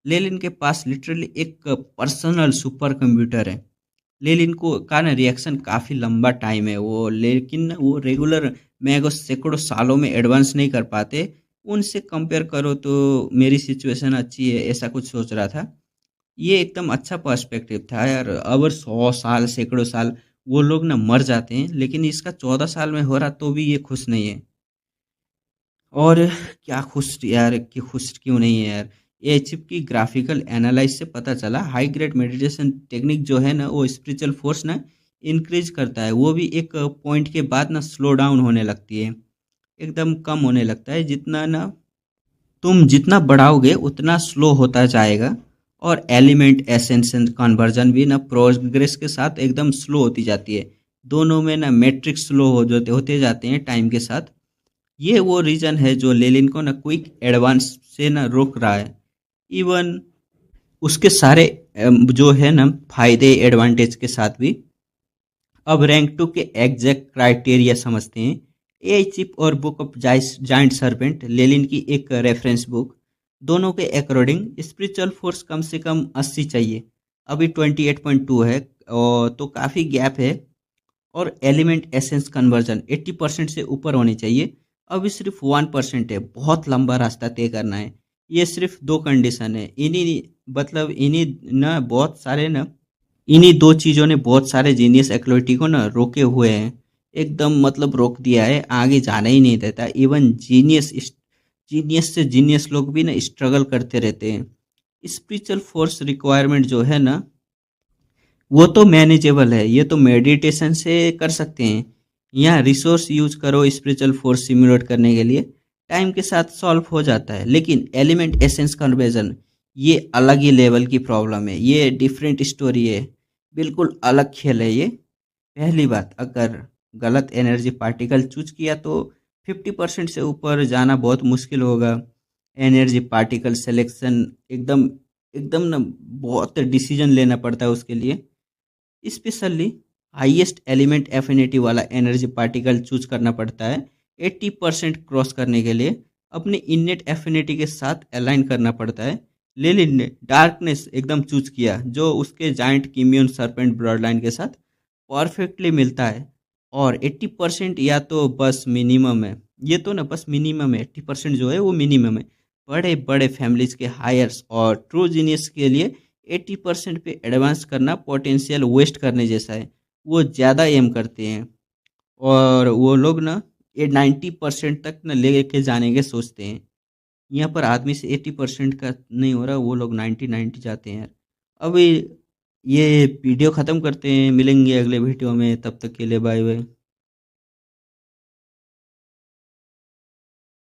लेलिन के पास लिटरली एक पर्सनल सुपर कंप्यूटर है। लेनिन को का ना रिएक्शन काफ़ी लंबा टाइम है वो, लेकिन वो रेगुलर मैगो सैकड़ों सालों में एडवांस नहीं कर पाते। उनसे कंपेयर करो तो मेरी सिचुएशन अच्छी है, ऐसा कुछ सोच रहा था। ये एकदम अच्छा पर्सपेक्टिव था यार। अगर 100 साल, सैकड़ों साल वो लोग ना मर जाते हैं, लेकिन इसका 14 साल में हो रहा तो भी ये खुश नहीं है। और क्या खुश यार, कि खुश क्यों नहीं है यार। ये चिप की ग्राफिकल एनालाइज से पता चला हाई ग्रेड मेडिटेशन टेक्निक जो है ना वो स्पिरिचुअल फोर्स ना इंक्रीज करता है। वो भी एक पॉइंट के बाद ना स्लो डाउन होने लगती है, एकदम कम होने लगता है। जितना ना तुम जितना बढ़ाओगे उतना स्लो होता जाएगा। और एलिमेंट एसेंस कन्वर्जन भी ना प्रोग्रेस के साथ एकदम स्लो होती जाती है। दोनों में ना मैट्रिक्स स्लो हो जाते होते जाते हैं टाइम के साथ। ये वो रीजन है जो लेलिन को ना क्विक एडवांस से ना रोक रहा है। इवन उसके सारे जो है ना फायदे एडवांटेज के साथ भी। अब रैंक 2 के एग्जैक्ट क्राइटेरिया समझते हैं। एआई चिप और बुक ऑफ जाइंट सर्पेंट, लेलिन की एक रेफरेंस बुक, दोनों के अकॉर्डिंग स्पिरिचुअल फोर्स कम से कम 80 चाहिए। अभी 28.2 है, और तो काफ़ी गैप है। और एलिमेंट एसेंस कन्वर्जन 80% से ऊपर होनी चाहिए। अभी सिर्फ 1% है, बहुत लंबा रास्ता तय करना है। ये सिर्फ दो कंडीशन है, इन्हीं मतलब इन्हीं ना बहुत सारे ना इन्हीं दो चीज़ों ने बहुत सारे जीनियस एक्टिविटी को ना रोके हुए हैं। एकदम मतलब रोक दिया है, आगे जाना ही नहीं देता। इवन जीनियस से जीनियस लोग भी ना स्ट्रगल करते रहते हैं। स्पिरिचुअल फोर्स रिक्वायरमेंट जो है ना वो तो मैनेजेबल है, ये तो मेडिटेशन से कर सकते हैं। यहाँ रिसोर्स यूज करो स्पिरिचुअल फोर्स सिमुलेट करने के लिए, टाइम के साथ सॉल्व हो जाता है। लेकिन एलिमेंट एसेंस कन्वर्जन ये अलग ही लेवल की प्रॉब्लम है, ये डिफरेंट स्टोरी है, बिल्कुल अलग खेल है ये। पहली बात, अगर गलत एनर्जी पार्टिकल चूज किया तो 50% से ऊपर जाना बहुत मुश्किल होगा। एनर्जी पार्टिकल सिलेक्शन एकदम एकदम ना बहुत डिसीजन लेना पड़ता है उसके लिए। स्पेशली हाईएस्ट एलिमेंट एफिनिटी वाला एनर्जी पार्टिकल चूज करना पड़ता है। 80% क्रॉस करने के लिए अपने इननेट एफिनिटी के साथ अलाइन करना पड़ता है। लेनिन ने डार्कनेस एकदम चूज किया, जो उसके जाइंट किमियन सरपेंट ब्लड लाइन के साथ परफेक्टली मिलता है। और 80% या तो बस मिनिमम है, ये तो ना बस मिनिमम है, 80% जो है वो मिनिमम है। बड़े बड़े फैमिलीज के हायर्स और ट्रू जीनियस के लिए 80% पे एडवांस करना पोटेंशियल वेस्ट करने जैसा है। वो ज़्यादा एम करते हैं, और वो लोग ना ये 90% तक ना ले के जाने के सोचते हैं। यहाँ पर आदमी से 80% का नहीं हो रहा, वो लोग 90-90 जाते हैं यार। अभी ये वीडियो ख़त्म करते हैं, मिलेंगे अगले वीडियो में, तब तक के लिए बाय बाय।